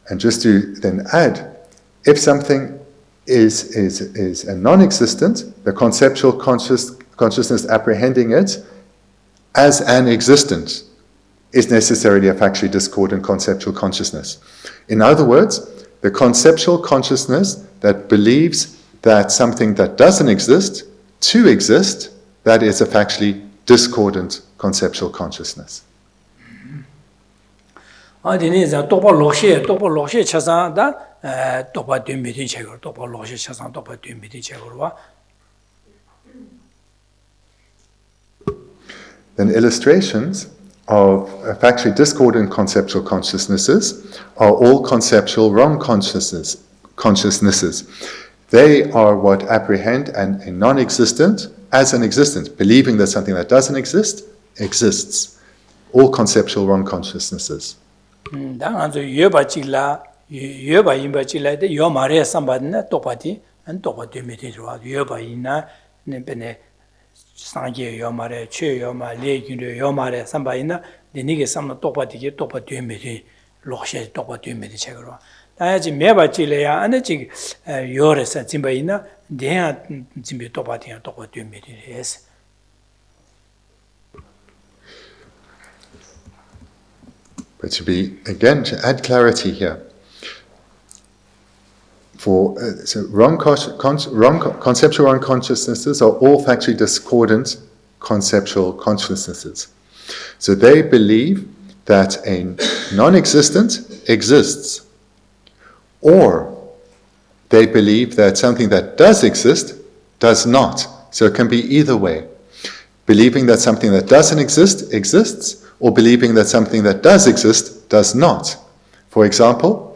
Speaker 2: And just to then add, if something is a non-existent, the conceptual consciousness apprehending it as an existent is necessarily a factually discordant conceptual consciousness. In other words, the conceptual consciousness that believes that something that doesn't exist to exist, that is a factually discordant conceptual consciousness. Then illustrations of factually discordant conceptual consciousnesses are all conceptual wrong consciousnesses. They are what apprehend a non-existent as an existent, believing that something that doesn't exist exists. All conceptual wrong consciousnesses.
Speaker 1: 상계 요마레 최 요마 레균 요마레 삼바이나 니게 삼나 똑바디게 똑바 뒤메디 로셰 똑바 뒤메디 책으로 다야지 매바지래야 안에지 요레서 짐바이나 내야 짐비 똑바디야 똑바 뒤메디 해서
Speaker 2: But to add clarity here, wrong conceptual wrong consciousnesses are all factually discordant conceptual consciousnesses. So they believe that a non-existent exists, or they believe that something that does exist does not. So it can be either way. Believing that something that doesn't exist exists, or believing that something that does exist does not. For example,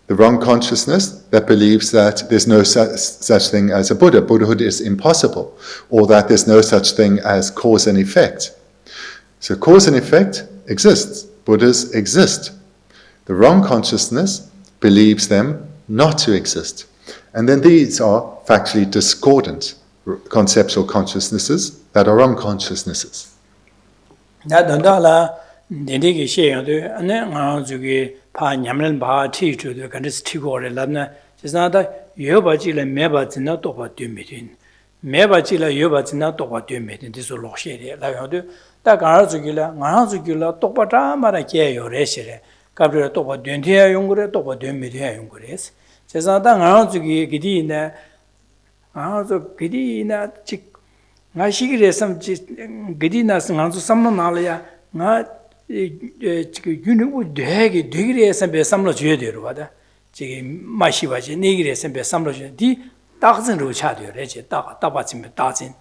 Speaker 2: the wrong consciousness that believes that there's no such thing as a Buddha. Buddhahood is impossible, or that there's no such thing as cause and effect. So cause and effect exists. Buddhas exist. The wrong consciousness believes them not to exist. And then these are factually discordant conceptual consciousnesses that are wrong consciousnesses.
Speaker 1: 파 냠는 바 티주도 간스 티고를 람나 지나다 여바지를 매바지나 또바 뒤미딘 매바지라 여바지나 또바 뒤미딘 디소 로셰리 라요도 다 가르주길라 가르주길라 똑바다 말아게 요레시레 갑르 또바 된티야 용거래 또바 된미디야 용거레스 지나다 가르주기 기디나 아주 기디나 직 나시기레 삼지 기디나스 간수 삼나나려야 나 지금 유능우 되게 선배 삼로 줘야 돼요. 봐다. 지금 마시바지 네기래 선배 삼로 줘야 디 딱선으로 차 돼요. 이제 딱 받치면 따진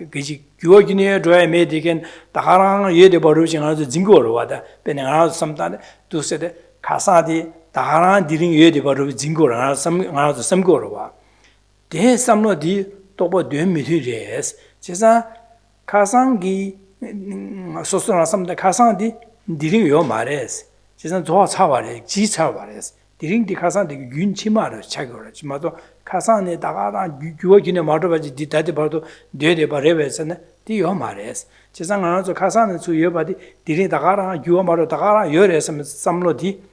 Speaker 1: 그지 교육이네 줘야 메디겐 다랑 예대 버르지 않아서 증거로 와다. 배는 알아서 삼다네. 두세대 가사디 다랑 디링 예대 버르지 증거로 알아서 삼거로 와. 대 삼로디 또뭐 된 미디레스. 제가 가상기 소소나 삼다 가상디 디링요 말레스 지선 좋아 차와레 지차 말레스 디링디 가상디 윤치마로 차거라 지마도 가상에 다가라 규어기네 말도바지 디다데 바도 되데 바레베스네 디요 말레스 지선 안서 가상에 주여 바디 디링 다가라 규어 말도 다가라 여레스 삼로디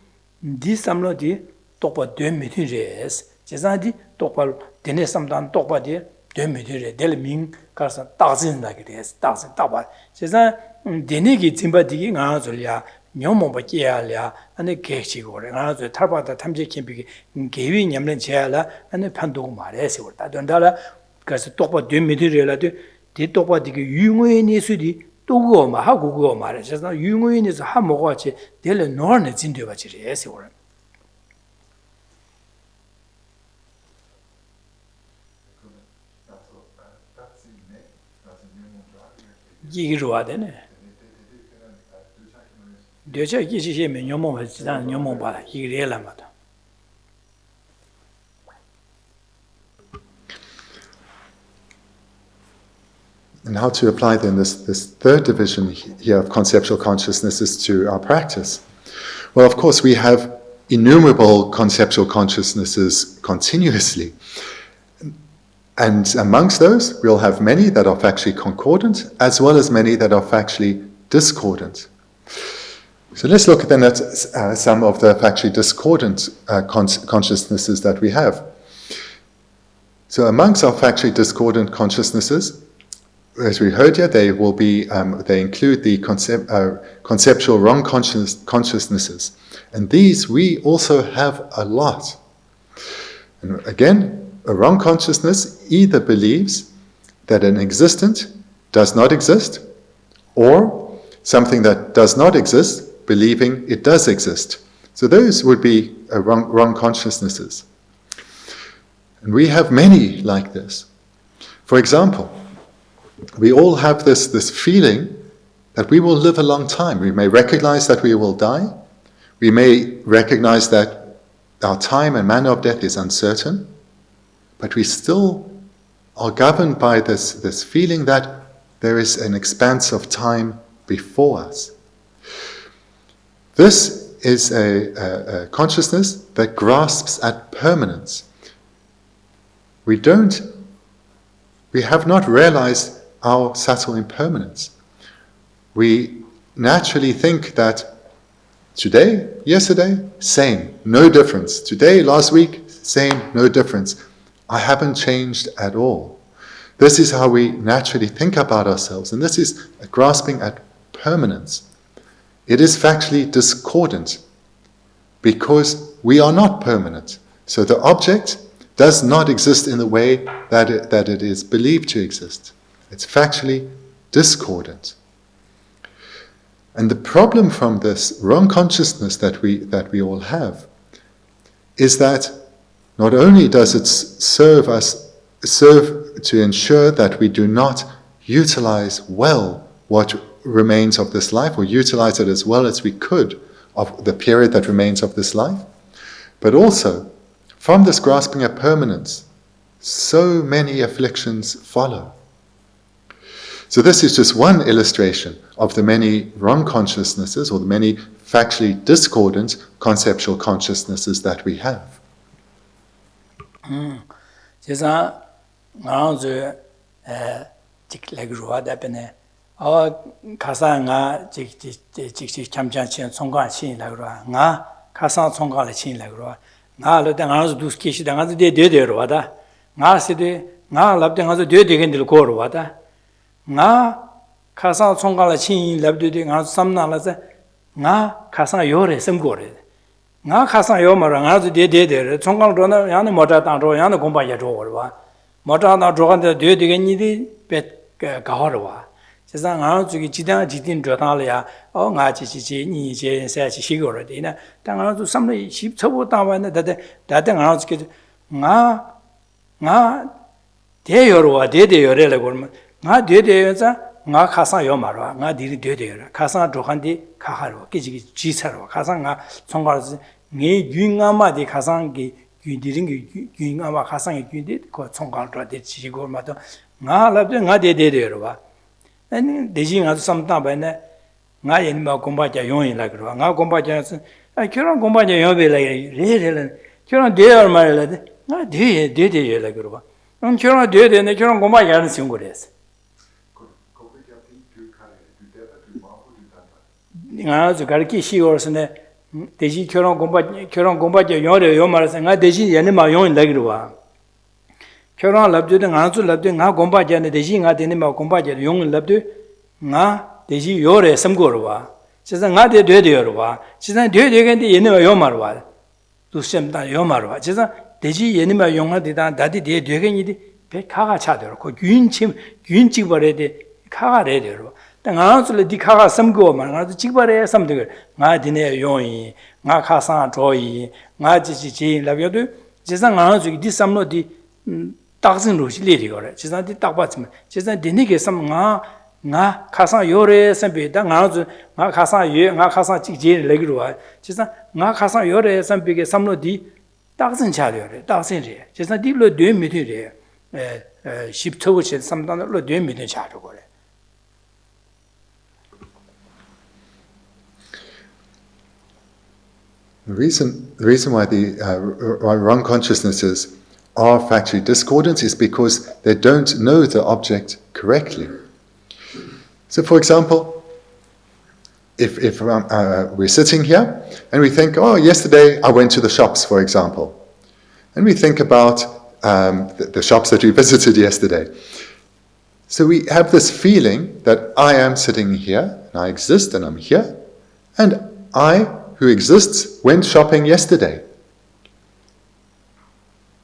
Speaker 1: 디 삼로디 똑바 되미티레스 지선디 똑바 데네 삼단 똑바디 되미티레 델밍 가서 따진다게 됐어. 따봐. 제가 데네기 짐바디기 나아줄이야. 묘모바기야야. 아니 계시고래. 나아줄 탈바다 탐지 캠핑이 개위 냠는 제야라. 아니 판도고 말해서 그렇다. 된다라. 그래서 똑바 되미들이라도 디 똑바디기 유무인이 수디 또고마 하고 그거 말해. 제가 유무인에서 한 먹어같이 될 노르네 진되바지리 해서 그래. 이기로와되네. 되죠. 이기시면 녀몽을 지단 녀몽 봐라. 이기래라마다.
Speaker 2: And how to apply then this third division here of conceptual consciousnesses to our practice? Well, of course, we have innumerable conceptual consciousnesses continuously. And amongst those, we'll have many that are factually concordant, as well as many that are factually discordant. So let's look then at some of the factually discordant consciousnesses that we have. So amongst our factually discordant consciousnesses, as we heard here, they will be they include the conceptual wrong consciousnesses, and these we also have a lot. And again, a wrong consciousness either believes that an existent does not exist, or something that does not exist, believing it does exist. So those would be wrong consciousnesses. And we have many like this. For example, we all have this feeling that we will live a long time. We may recognize that we will die. We may recognize that our time and manner of death is uncertain. But we still are governed by this feeling that there is an expanse of time before us. This is a consciousness that grasps at permanence. We have not realized our subtle impermanence. We naturally think that today, yesterday, same, no difference. Today, last week, same, no difference. I haven't changed at all. This is how we naturally think about ourselves, and this is a grasping at permanence. it is factually discordant because we are not permanent. So the object does not exist in the way that it is believed to exist. It's factually discordant. And the problem from this wrong consciousness that we all have is that not only does it serve to ensure that we do not utilize well what remains of this life, or utilize it as well as we could of the period that remains of this life, but also from this grasping at permanence, so many afflictions follow. So this is just one illustration of the many wrong consciousnesses, or the many factually discordant conceptual consciousnesses that we have.
Speaker 1: nga khasa chongga la chin labdu de nga samna la za nga khasa yore semgore nga khasa yo ma nga zu de chongga ro na ya na mota ta ro ya na gomba ya ro wa mota na ro ga de ge ni de pe ga ho ro wa sa nga zu gi ji da ji tin ro ta la ya o nga ji ni je sa ji shi go ro de na ta nga zu sam le shi chobo ta wa na da nga zu ge nga de yo ro wa de yo re le go nga dedeyoza nga khasa yo marwa nga diri dedeyora khasa dokhandi khaharo kiji jisaro khasa nga chonggarzi nge gyungama de khasa ge gydiring gyungama khasa ge gydi ko chonggardo de jigo mato nga labde nga dedeyora ani deji nga samta bane nga yen ma gomba ja yon la gro nga gomba ja kyoron gomba ja yo be la re kyoron deyor ma la de nga dedeyora gro kyoron dede ne kyoron gomba ja 는 친구래서 nga zu garki shi orsne deji kyoron gomba je yore yo marase nga deji yene ma yon lagirwa kyoron labde nga zu labde nga gomba je ne deji nga dene ma gomba je yon labde nga deji yore samgorwa 진짜 nga de yorwa 진짜 de gen데 yene ma yo marwa du semda yo marwa 진짜 deji yene ma yon da dadi de genidi be kaga 차더라 고 균치 버레데 카가 레더라 nga zu le dikha samgo ma nga zu jigbare samde nga dine yoi nga khasa joyi nga ji la byo de jesa nga zu di samno di taksin ro shi le ri gore jesa di takba chim jesa dine ge sam nga khasa yore sambe da nga zu nga khasa ye nga khasa ji le gi ro jesa nga khasa yore sambe ge samno di taksin cha re taksin re jesa di lo de mi de re ship chogo che samdan lo de mi de cha ro gore.
Speaker 2: The reason why the wrong consciousnesses are factually discordant is because they don't know the object correctly. So, for example, if we're sitting here and we think, oh, yesterday I went to the shops, for example, and we think about the shops that we visited yesterday. So we have this feeling that I am sitting here, and I exist, and I'm here, and I, who exists, went shopping yesterday.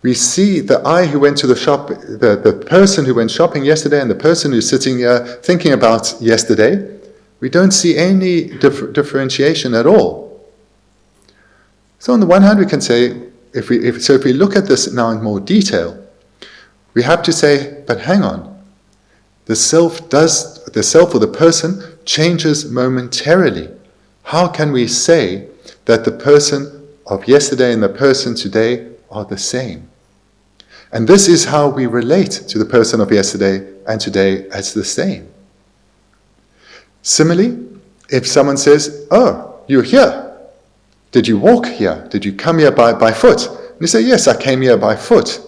Speaker 2: We see the I who went to the shop, the person who went shopping yesterday, and the person who's sitting here thinking about yesterday. We don't see any differentiation at all. So on the one hand, we can say, if we look at this now in more detail, we have to say, but hang on, the self or the person changes momentarily. How can we say that the person of yesterday and the person today are the same? And this is how we relate to the person of yesterday and today as the same. Similarly, if someone says, oh, you're here. Did you walk here? Did you come here by foot? And you say, yes, I came here by foot.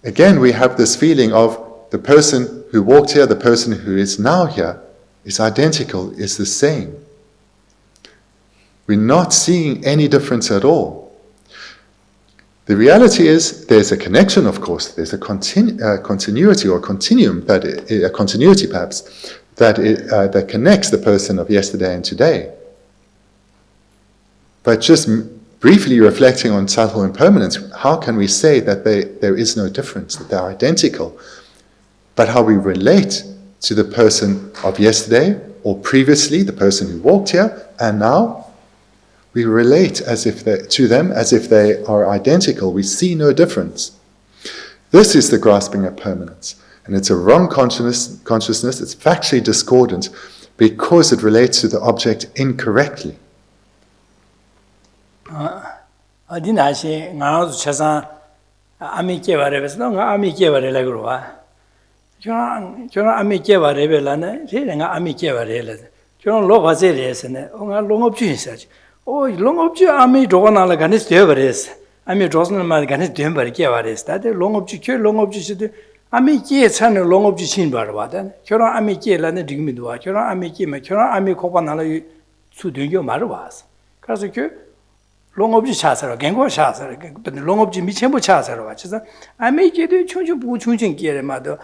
Speaker 2: Again, we have this feeling of the person who walked here, the person who is now here, is identical, is the same. We're not seeing any difference at all. The reality is there's a connection, of course. There's a continuity or a continuum, a continuity perhaps, that connects the person of yesterday and today. But just briefly reflecting on subtle impermanence, how can we say that there is no difference, that they're identical? But how we relate to the person of yesterday, or previously, the person who walked here, and now, we relate to them as if they are identical. We see no difference. This is the grasping at permanence. And it's a wrong consciousness. It's factually discordant because it relates to the object incorrectly.
Speaker 1: Oh, long of you, Ami Dogana Ganis Deveres. Ami Dosna Ganis Dember Kiavares. That long of you, long of you, Ami Kies and long of you chin barwadan. Kura Ami Kiel and Digmidua, Kura Ami Kim, Kura Ami Copanala to do your marwas. Kazuku, long of you chaser, Gango chaser, but the long of Jimmy Chamber chaser watches. I make you do Chunju Chunjin Kiremado.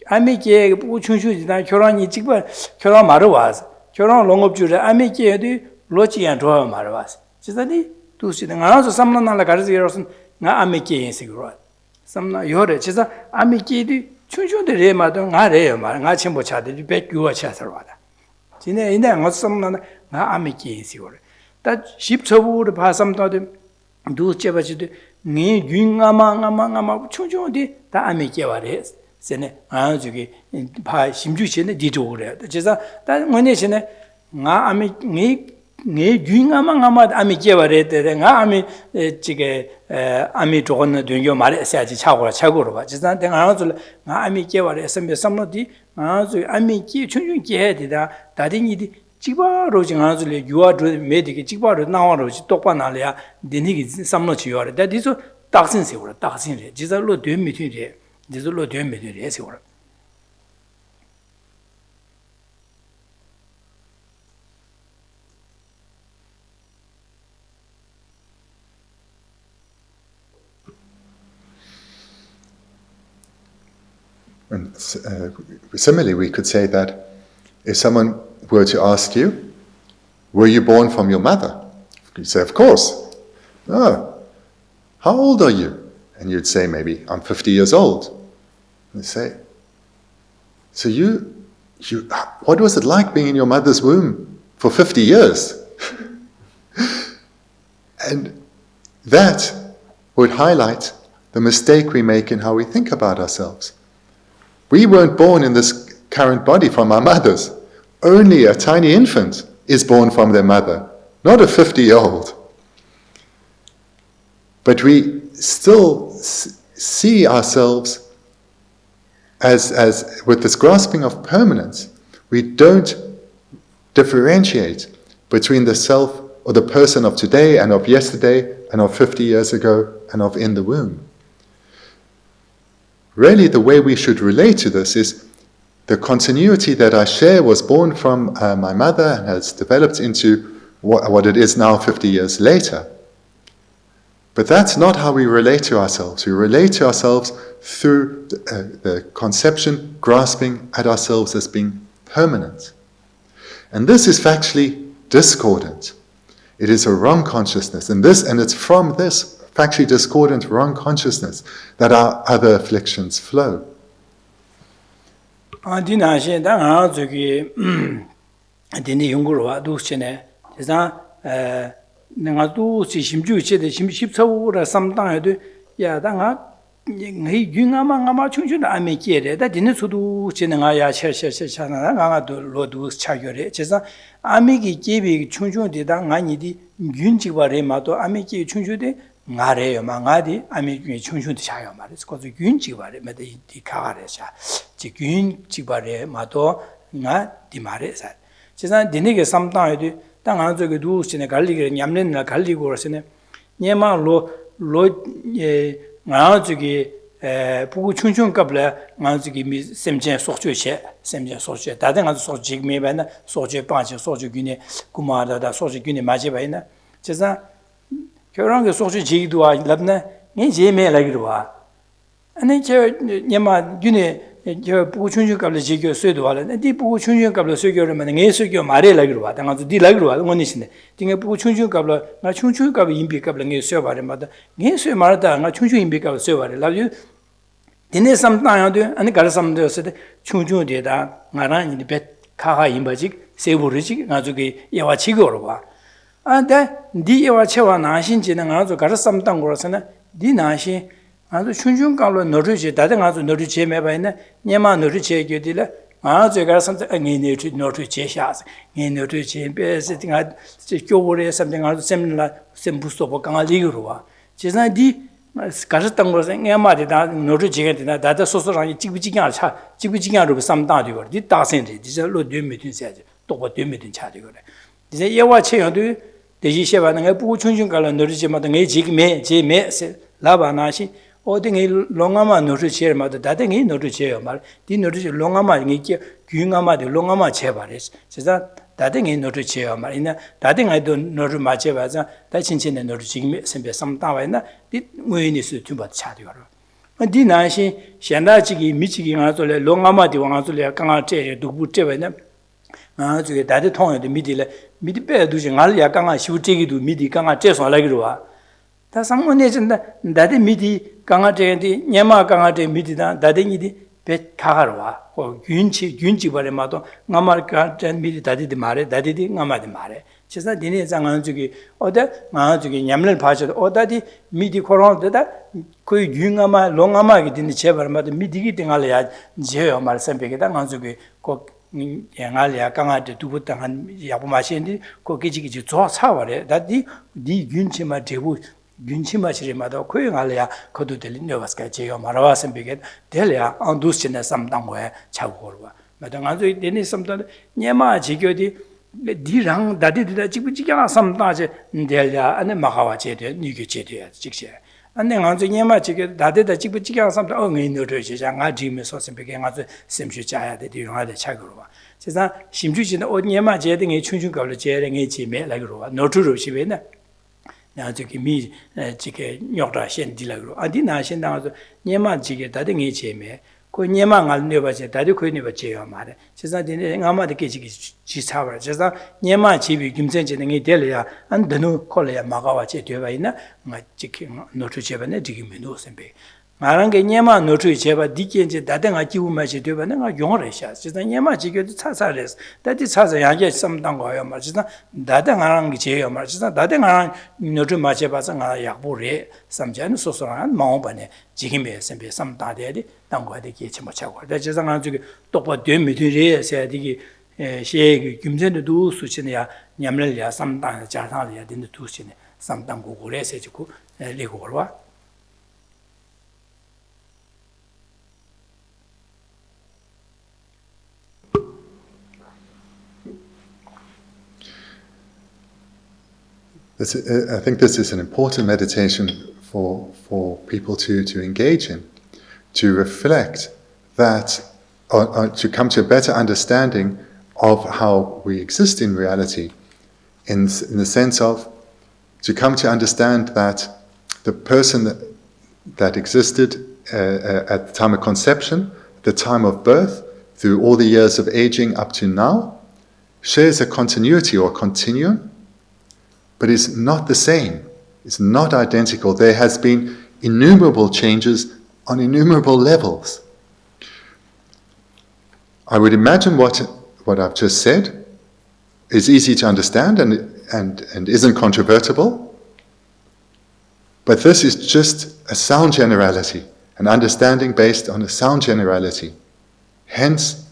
Speaker 1: I make you Chunju, Kurani Chigba, Kura Marwas. Kura long of Judah, I make you do. Logi and draw Maravas. Chisadi, to see the answer some like Garziroson, na Amiki in cigarette. Some Yore, Chisa, Amiki, Chunju de Remadon, Arema, Nachimbocha, the bet you a chatarada. Tina in there was some na Amiki in cigarette. That ships of wood pass some to them, do Chevachi, Ni Yungamang Chunju di, the Amiki was. Sene, Anzuki, Pai Shimjuchin, Dito. Chisa, that one nation, na Amiki. Ni Yungamang Ami Gevare, Ami Chige Ami John doing your Mari Saji Chagua Chagura, just not then Ami Gevare, somebody, Ami Chunjun Kiedida, that in it, Chiba Rojing Anzuli, you are made a Chiba now, Topanalia, the Niggas, some not you that is a Taxin Silver, Taxin, just a low doing between here, this is a low doing between here.
Speaker 2: And similarly, we could say that if someone were to ask you, were you born from your mother? You say, of course. Oh, how old are you? And you'd say, maybe, I'm 50 years old. And they say, so you, what was it like being in your mother's womb for 50 years? And that would highlight the mistake we make in how we think about ourselves. We weren't born in this current body from our mothers. Only a tiny infant is born from their mother, not a 50-year-old. But we still see ourselves as with this grasping of permanence. We don't differentiate between the self or the person of today and of yesterday and of 50 years ago and of in the womb. Really, the way we should relate to this is the continuity that I share was born from my mother and has developed into what it is now 50 years later. But that's not how we relate to ourselves. We relate to ourselves through the conception, grasping at ourselves as being permanent. And this is factually discordant. It is a wrong consciousness. And it's from this factually discordant, wrong consciousness that our other afflictions flow.
Speaker 1: ngi yunga ma ngama chungchun da ame kiere da dine sudu chene nga ya cha na nga do lo du cha gyore chesa ame gi kibi chungchun de da nga ni di yun ji ba re ma do ame ki chungchun de nga re yo ma nga di ame gi chungchun de cha yo ma re ko zo yun ji ba re ma de di ka ga re cha ji yun ji ba re ma do nga di ma re sa chesa dine ge sam ta de da nga zo ge du chene gal li ge nyam na gal li go sene nyema lo nga 저기 부구 춘춘 갑래 nga 저기 미 셈제 속주체 셈제 속주체 다들 nga 속주 메바나 속주 빠지 속주 균에 구마다다 속주 균에 맞이 바이나 제가 결혼게 속주 지기도 랍나 니 제메 라기로 와 아니 저 녀마 균에 Puku Chunju Kabla Jikyo Suidwala, Di Puku Chunju Kabla Suigyo, Ngay Suigyo Mare Lagruwa, Tangazu Di Lagruwa, Monisine, Tinga Puku Chunju Kabla, Nga Chunju Kabla Impi Kabla Ngay Suibare Mata, Ngay Sui Marata, Nga Chunju Impi Kabla Suibare, Love you. Dine Samtang, and the Garasam said, Chunju Deda, Ngara in the bed, Kaha Imbajik, Seburiji, Nazuki, Yawachigorwa. And that Di Yawachewa Nashin, Jinazo Garasam Rosana, Di Nashi. 아주 춘중가로 너르지 다들 아주 너르지 매바이네 녀마 너르지 얘기들라 아주 가서 응이네지 너르지 제샤스 너르지 베스 띵아 교월에 something 아주 세미나 셈부스토고 강아리그로와 제사디 가셨던 것은 녀마데다 너르지가 되나 다다 소소랑이 찍부지기가 차 찍부지기가로 삼다디고 디 다센데 디절로 되미든 세지 또고 되미든 차디 그래 이제 예와 체형도 대지셰바는 게 부고 춘중가로 너르지마다 내 지금에 제메 라바나시 어딘이 롱아마 노르체마다 다댕이 노르체요 말 디 노르체 롱아마 이게 규응아마데 롱아마 제바레스 제가 다댕이 노르체요 말이나 다댕이도 노르 마제바자 다친친의 노르지기 선배 삼다와이나 디 무인이스 튜바 차디거로 디 나시 샹다지기 미치기 가솔레 롱아마디 왕아솔레 강아제 두부 제바이나 아주게 다데 통에도 미디레 미디 빼두지 알야 강아 시우제기도 미디 강아 제소라기로와 다 상문에진다 다데 미디 강아제디 녀마 강아제 미디다 다데니디 배 가가로와 균치 버레마도 나말 간전 미디 다디디 말에 다디디 나마디 말에 제가 니네 장안 저기 어디 나 저기 냠을 봐줘 어디디 미디 코로나다 그 융아마 롱아마기 딘 제버마도 미디기 땡알이야 제요 말씀베게다 나 저기 꼭 양알이야 강아제 두부땅한 야부마신디 거기지기 저 사와래 다디 니 균치마 대부 균치마시리마다 코잉알이야 거두들린 녀바스가 제가 말아왔으면 비게 될야 안두스네 삼당고에 차고르와 마당아주 되니 삼당 녀마 지교디 디랑 다디디다 지부지가 삼다제 될야 안에 마가와 제대 니게 제대 직세 안내 안주 녀마 지교 다디다 지부지가 삼다 엉이 너르지장 아지메 소심비게 아주 심슈 자야 돼 디용하데 차고르와 세상 심주지는 어 녀마 제등에 춘춘가로 제랭에 지메 라고와 노트로 시베나 나저기 미 지게 녀다 신디라고 아디나 신당아서 녀마 지게 다등이 제메 그 녀마 알려봐지 다들 그네 봐지요 말에 세상에 아마도 계지기 지사버 세상 녀마 집이 김선진이 될이야 안 드누 콜이야 마가와지 되어 있나 마 지게 노트 제반에 지기면 놓선배 말한 게 녀마 노트 제바 디겐제 다등아 기우마지 되어 내가 용어를 샤 세상 녀마 지게도 차사래서 다디 차사 양게 삼당 거요 말 세상 다등아랑 게 제요 말 세상 다등아랑 노트 마제 봐서 나 약보래 삼자는 소소한 마음반에 지금에 선배 삼다대리 당과대 계치 못 차고 세상 안 저기 똑바 되미들이 세디기 시에 김전도 수치냐 냠을야 삼당 자상이야 된도 두시네 삼당 고고래서 지고 리고와
Speaker 2: I think this is an important meditation for people to engage in, to reflect that, or to come to a better understanding of how we exist in reality, in the sense of to come to understand that the person that existed at the time of conception, the time of birth, through all the years of aging up to now, shares a continuity or continuum, but it's not the same. It's not identical. There has been innumerable changes on innumerable levels. I would imagine what I've just said is easy to understand and isn't controvertible. But this is just a sound generality, an understanding based on a sound generality. Hence,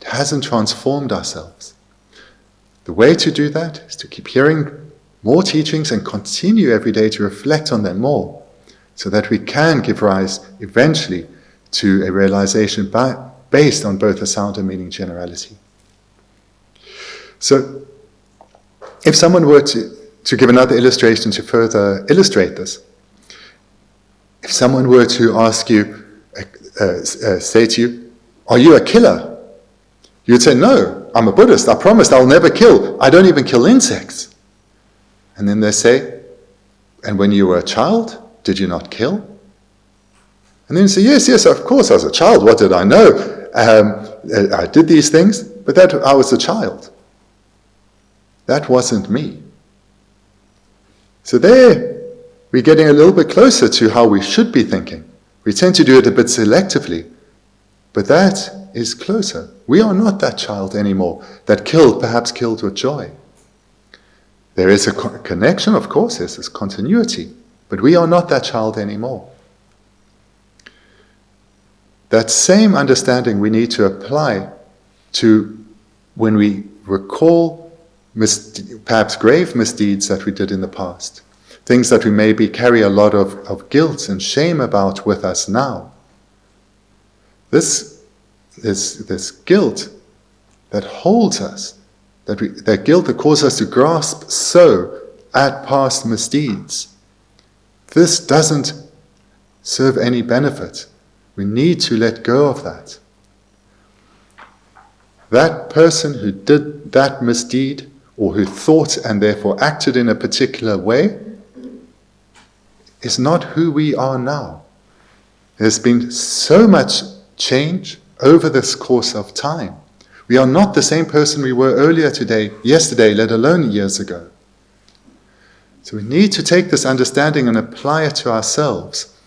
Speaker 2: it hasn't transformed ourselves. The way to do that is to keep hearing more teachings and continue every day to reflect on them more, so that we can give rise eventually to a realization based on both a sound and meaning generality. So, if someone were to give another illustration to further illustrate this, if someone were to ask you, say to you, "Are you a killer?" You'd say, "No, I'm a Buddhist. I promised I'll never kill. I don't even kill insects." And then they say, "And when you were a child, did you not kill?" And then you say, yes, of course, as a child, what did I know? I did these things, but that I was a child. That wasn't me. So there, we're getting a little bit closer to how we should be thinking. We tend to do it a bit selectively, but that is closer. We are not that child anymore that perhaps killed with joy. There is a connection, of course, there's this continuity, but we are not that child anymore. That same understanding we need to apply to when we recall perhaps grave misdeeds that we did in the past, things that we maybe carry a lot of guilt and shame about with us now. This guilt that holds us, that guilt that causes us to grasp so at past misdeeds, this doesn't serve any benefit. We need to let go of that. That person who did that misdeed, or who thought and therefore acted in a particular way, is not who we are now. There's been so much change over this course of time. We are not the same person we were yesterday, let alone years ago. So we need to take this understanding and apply it to ourselves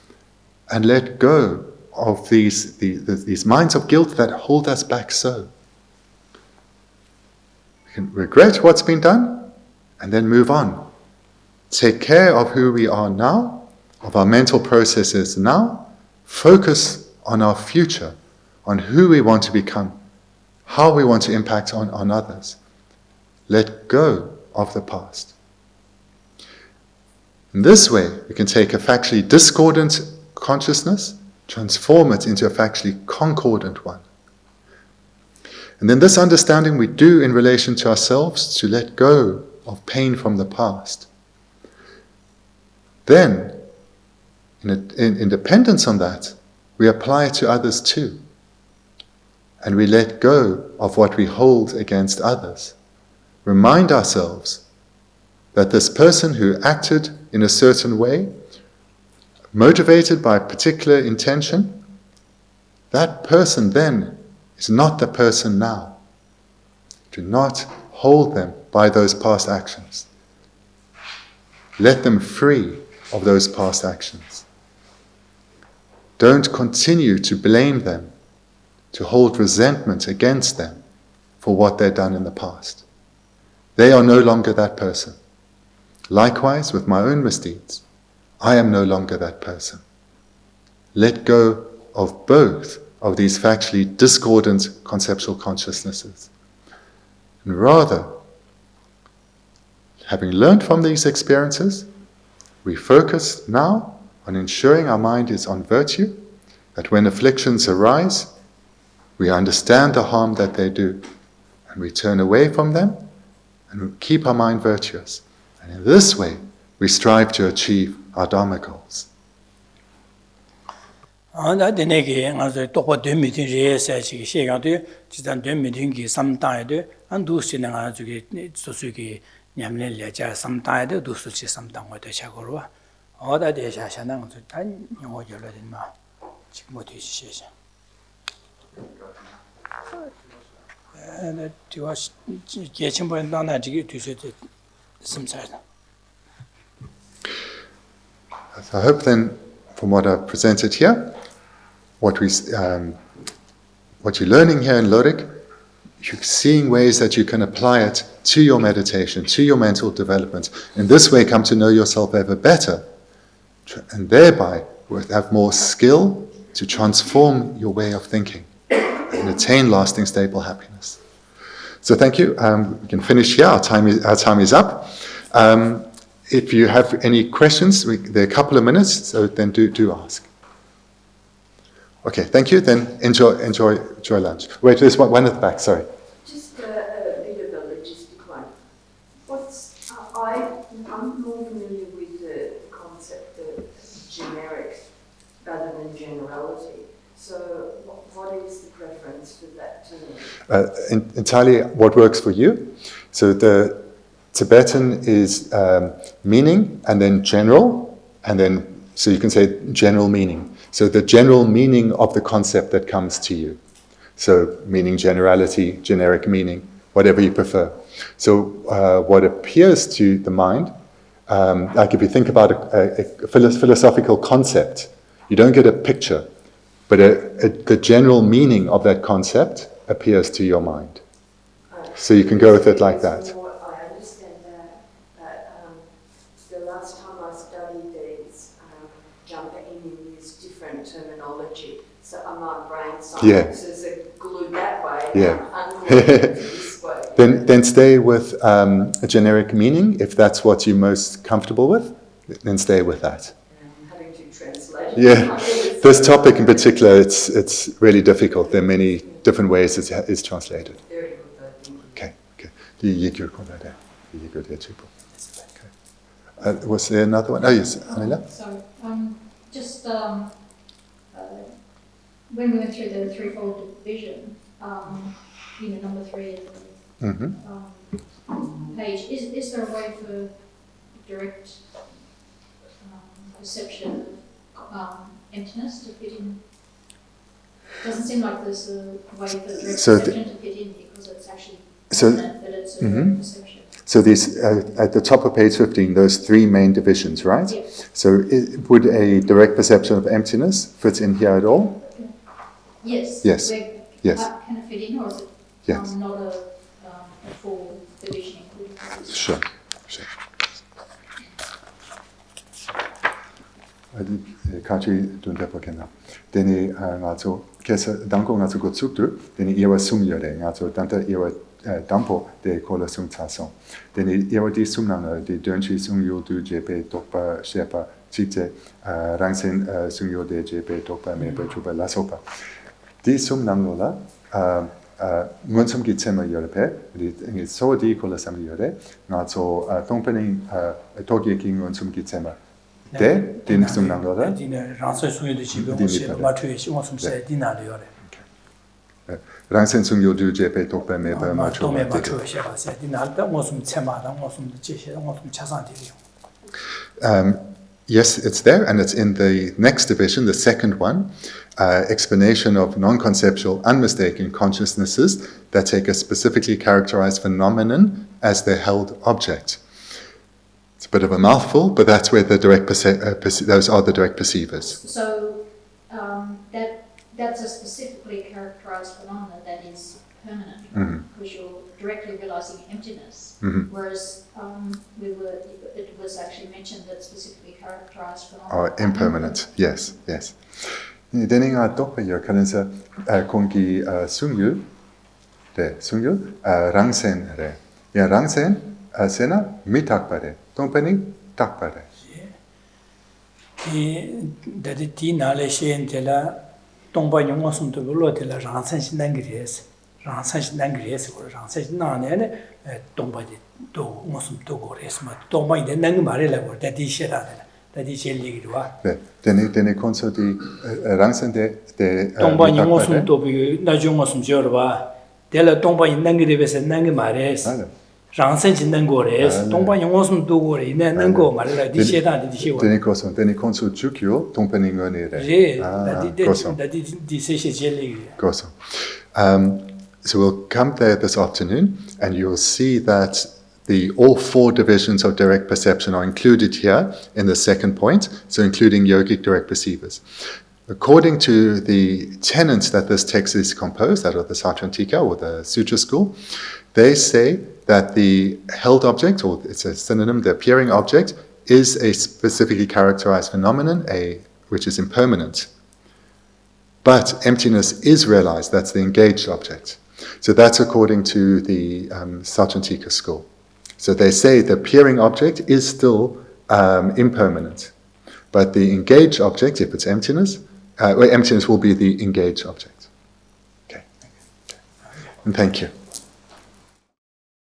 Speaker 2: and let go of these minds of guilt that hold us back so. We can regret what's been done and then move on. Take care of who we are now, of our mental processes now, focus on our future, on who we want to become, how we want to impact on others. Let go of the past. In this way, we can take a factually discordant consciousness, transform it into a factually concordant one. And then this understanding we do in relation to ourselves to let go of pain from the past. Then, in dependence on that, we apply it to others too. And we let go of what we hold against others. Remind ourselves that this person who acted in a certain way, motivated by a particular intention, that person then is not the person now. Do not hold them by those past actions. Let them free of those past actions. Don't continue to blame them, to hold resentment against them for what they've done in the past. They are no longer that person. Likewise, with my own misdeeds, I am no longer that person. Let go of both of these factually discordant conceptual consciousnesses. And rather, having learned from these experiences, we focus now on ensuring our mind is on virtue, that when afflictions arise, we understand the harm that they do, and we turn away from them, and we keep our mind virtuous. And in this way, we strive to achieve our Dharma goals.
Speaker 1: āndā dēne kī ngā sō tōkwa dēn mītīng rē sā chī kī shē kāng tū chī tān dēn mītīng kī sām tāng yā tū ān dū sī nā ngā sō kī sō sū kī ñam lēn lē chā sām tāng yā tū dū sū chī sām tāng wā tū chā kō rō wā āndā dē shā shā nā ngā sō tā nyō ngō yō lō dēn mā chī mō tū shī shē shā āndā tī wā kē chīng bō yā nā nā chī kī tū sū tū sīm chā yā.
Speaker 2: I hope then, from what I've presented here, what you're learning here in Lorig, you're seeing ways that you can apply it to your meditation, to your mental development. In this way, come to know yourself ever better, and thereby have more skill to transform your way of thinking and attain lasting, stable happiness. So thank you. We can finish here. Our time is up. If you have any questions, there are a couple of minutes, so then do ask. Okay, thank you. Then enjoy lunch. Wait, there's one at the back. Sorry.
Speaker 3: Just a bit of a logistic one. I'm more familiar with the concept of generics rather than generality. So, what is the preference for that term?
Speaker 2: Entirely what works for you. So the Tibetan is meaning and then general, and then so you can say general meaning. So the general meaning of the concept that comes to you. So meaning generality, generic meaning, whatever you prefer. So what appears to the mind, like if you think about a philosophical concept, you don't get a picture, but the general meaning of that concept appears to your mind. So you can go with it like that.
Speaker 3: I understand that the last time I studied these, Jampa used different terminology. So my brain sciences are glued that way, unglued this way.
Speaker 2: Then stay with a generic meaning, if that's what you're most comfortable with, then stay with that.
Speaker 3: Having to translate.
Speaker 2: Yeah, this topic in particular, it's really difficult. There are many different ways it's translated.
Speaker 3: Very good, though.
Speaker 2: Okay. Was there another one? Oh yes, Anila?
Speaker 4: So, just when we went through the threefold division, number 3 of the page, is there a way for direct perception of emptiness to fit in? It doesn't seem like there's a way for direct perception to fit in because it's actually permanent, but it's a direct perception.
Speaker 2: So these, at the top of page 15, those 3 main divisions, right?
Speaker 4: Yes.
Speaker 2: So would a direct perception of emptiness fit in here at all?
Speaker 4: Yes.
Speaker 2: Yes. Yes.
Speaker 4: Can it fit in, or is it not a full division including?
Speaker 2: Sure. Kachi dunta pakena. Deni ngazo kesa danko ngazo gotsuktu. Deni iwa sumyore ngazo danta iwa dampo de kola sum tason. Deni iwa di sumnanga di dunchi sumyo du jepe tokpa shepa chite rangsen sumyo de jepe tokpa mebe chupa lasopa. Di sumnangola ngunsum ki tsema yorepe di so di kola sam yore ngazo tongpening togi ki ngunsum ki tsema. 네, 디닉슨 남도다.
Speaker 1: 디네 랑선 수요도 지금 무슨 마트에 시원숨 세 디나리요래.
Speaker 2: 랑선 수요도 제페 독배메 마트.
Speaker 1: 도메 마트에 시바세 디나다 무슨 체마다 무슨 제시 무슨 차산디요.
Speaker 2: Yes, it's there, and it's in the next division, the second one, explanation of non-conceptual, unmistaken consciousnesses that take a specifically characterized phenomenon as their held object. It's a bit of a mouthful, but that's where the direct those are the direct perceivers.
Speaker 4: So that's a specifically characterized phenomenon that is permanent, because you're directly realizing emptiness. Whereas it was actually mentioned that specifically characterized phenomena
Speaker 2: are impermanent. Yes. Deninga dokpeyo kanensa kongi sungyu rangsen re. Ya rangsen sena mitakpare. 동penning takpare.
Speaker 1: 이 나래 시엔텔라 동바 용어숨도 불러텔라 랑산신난 그리스 랑산신난 그리스 랑산신나네 동바지 또 무슨도 그래서 동바 이제 난 말이라고 다디시라네 다디실리기와
Speaker 2: 네 데네 콘서트 랑산데
Speaker 1: 동바 용어숨도 비 나중어숨 저어봐 델라 동바 있는 그리스 난 말이스 랑산신난 거래스 동바 용어숨 도고래 있는 거 말이라 디시다디 디시와
Speaker 2: 데네 콘서 주기요 동pening원이래
Speaker 1: 예 다디 디세시젤리
Speaker 2: 고소 So we'll come there this afternoon, and you'll see that all 4 divisions of direct perception are included here in the second point, so including yogic direct perceivers. According to the tenets that this text is composed out of the Sautrantika or the Sutra school, they say that the held object, or it's a synonym, the appearing object, is a specifically characterized phenomenon, which is impermanent. But emptiness is realized, that's the engaged object. So that's according to the Sautrantika school. So they say the appearing object is still impermanent, but the engaged object, if it's emptiness, emptiness will be the engaged object. Okay. And thank you.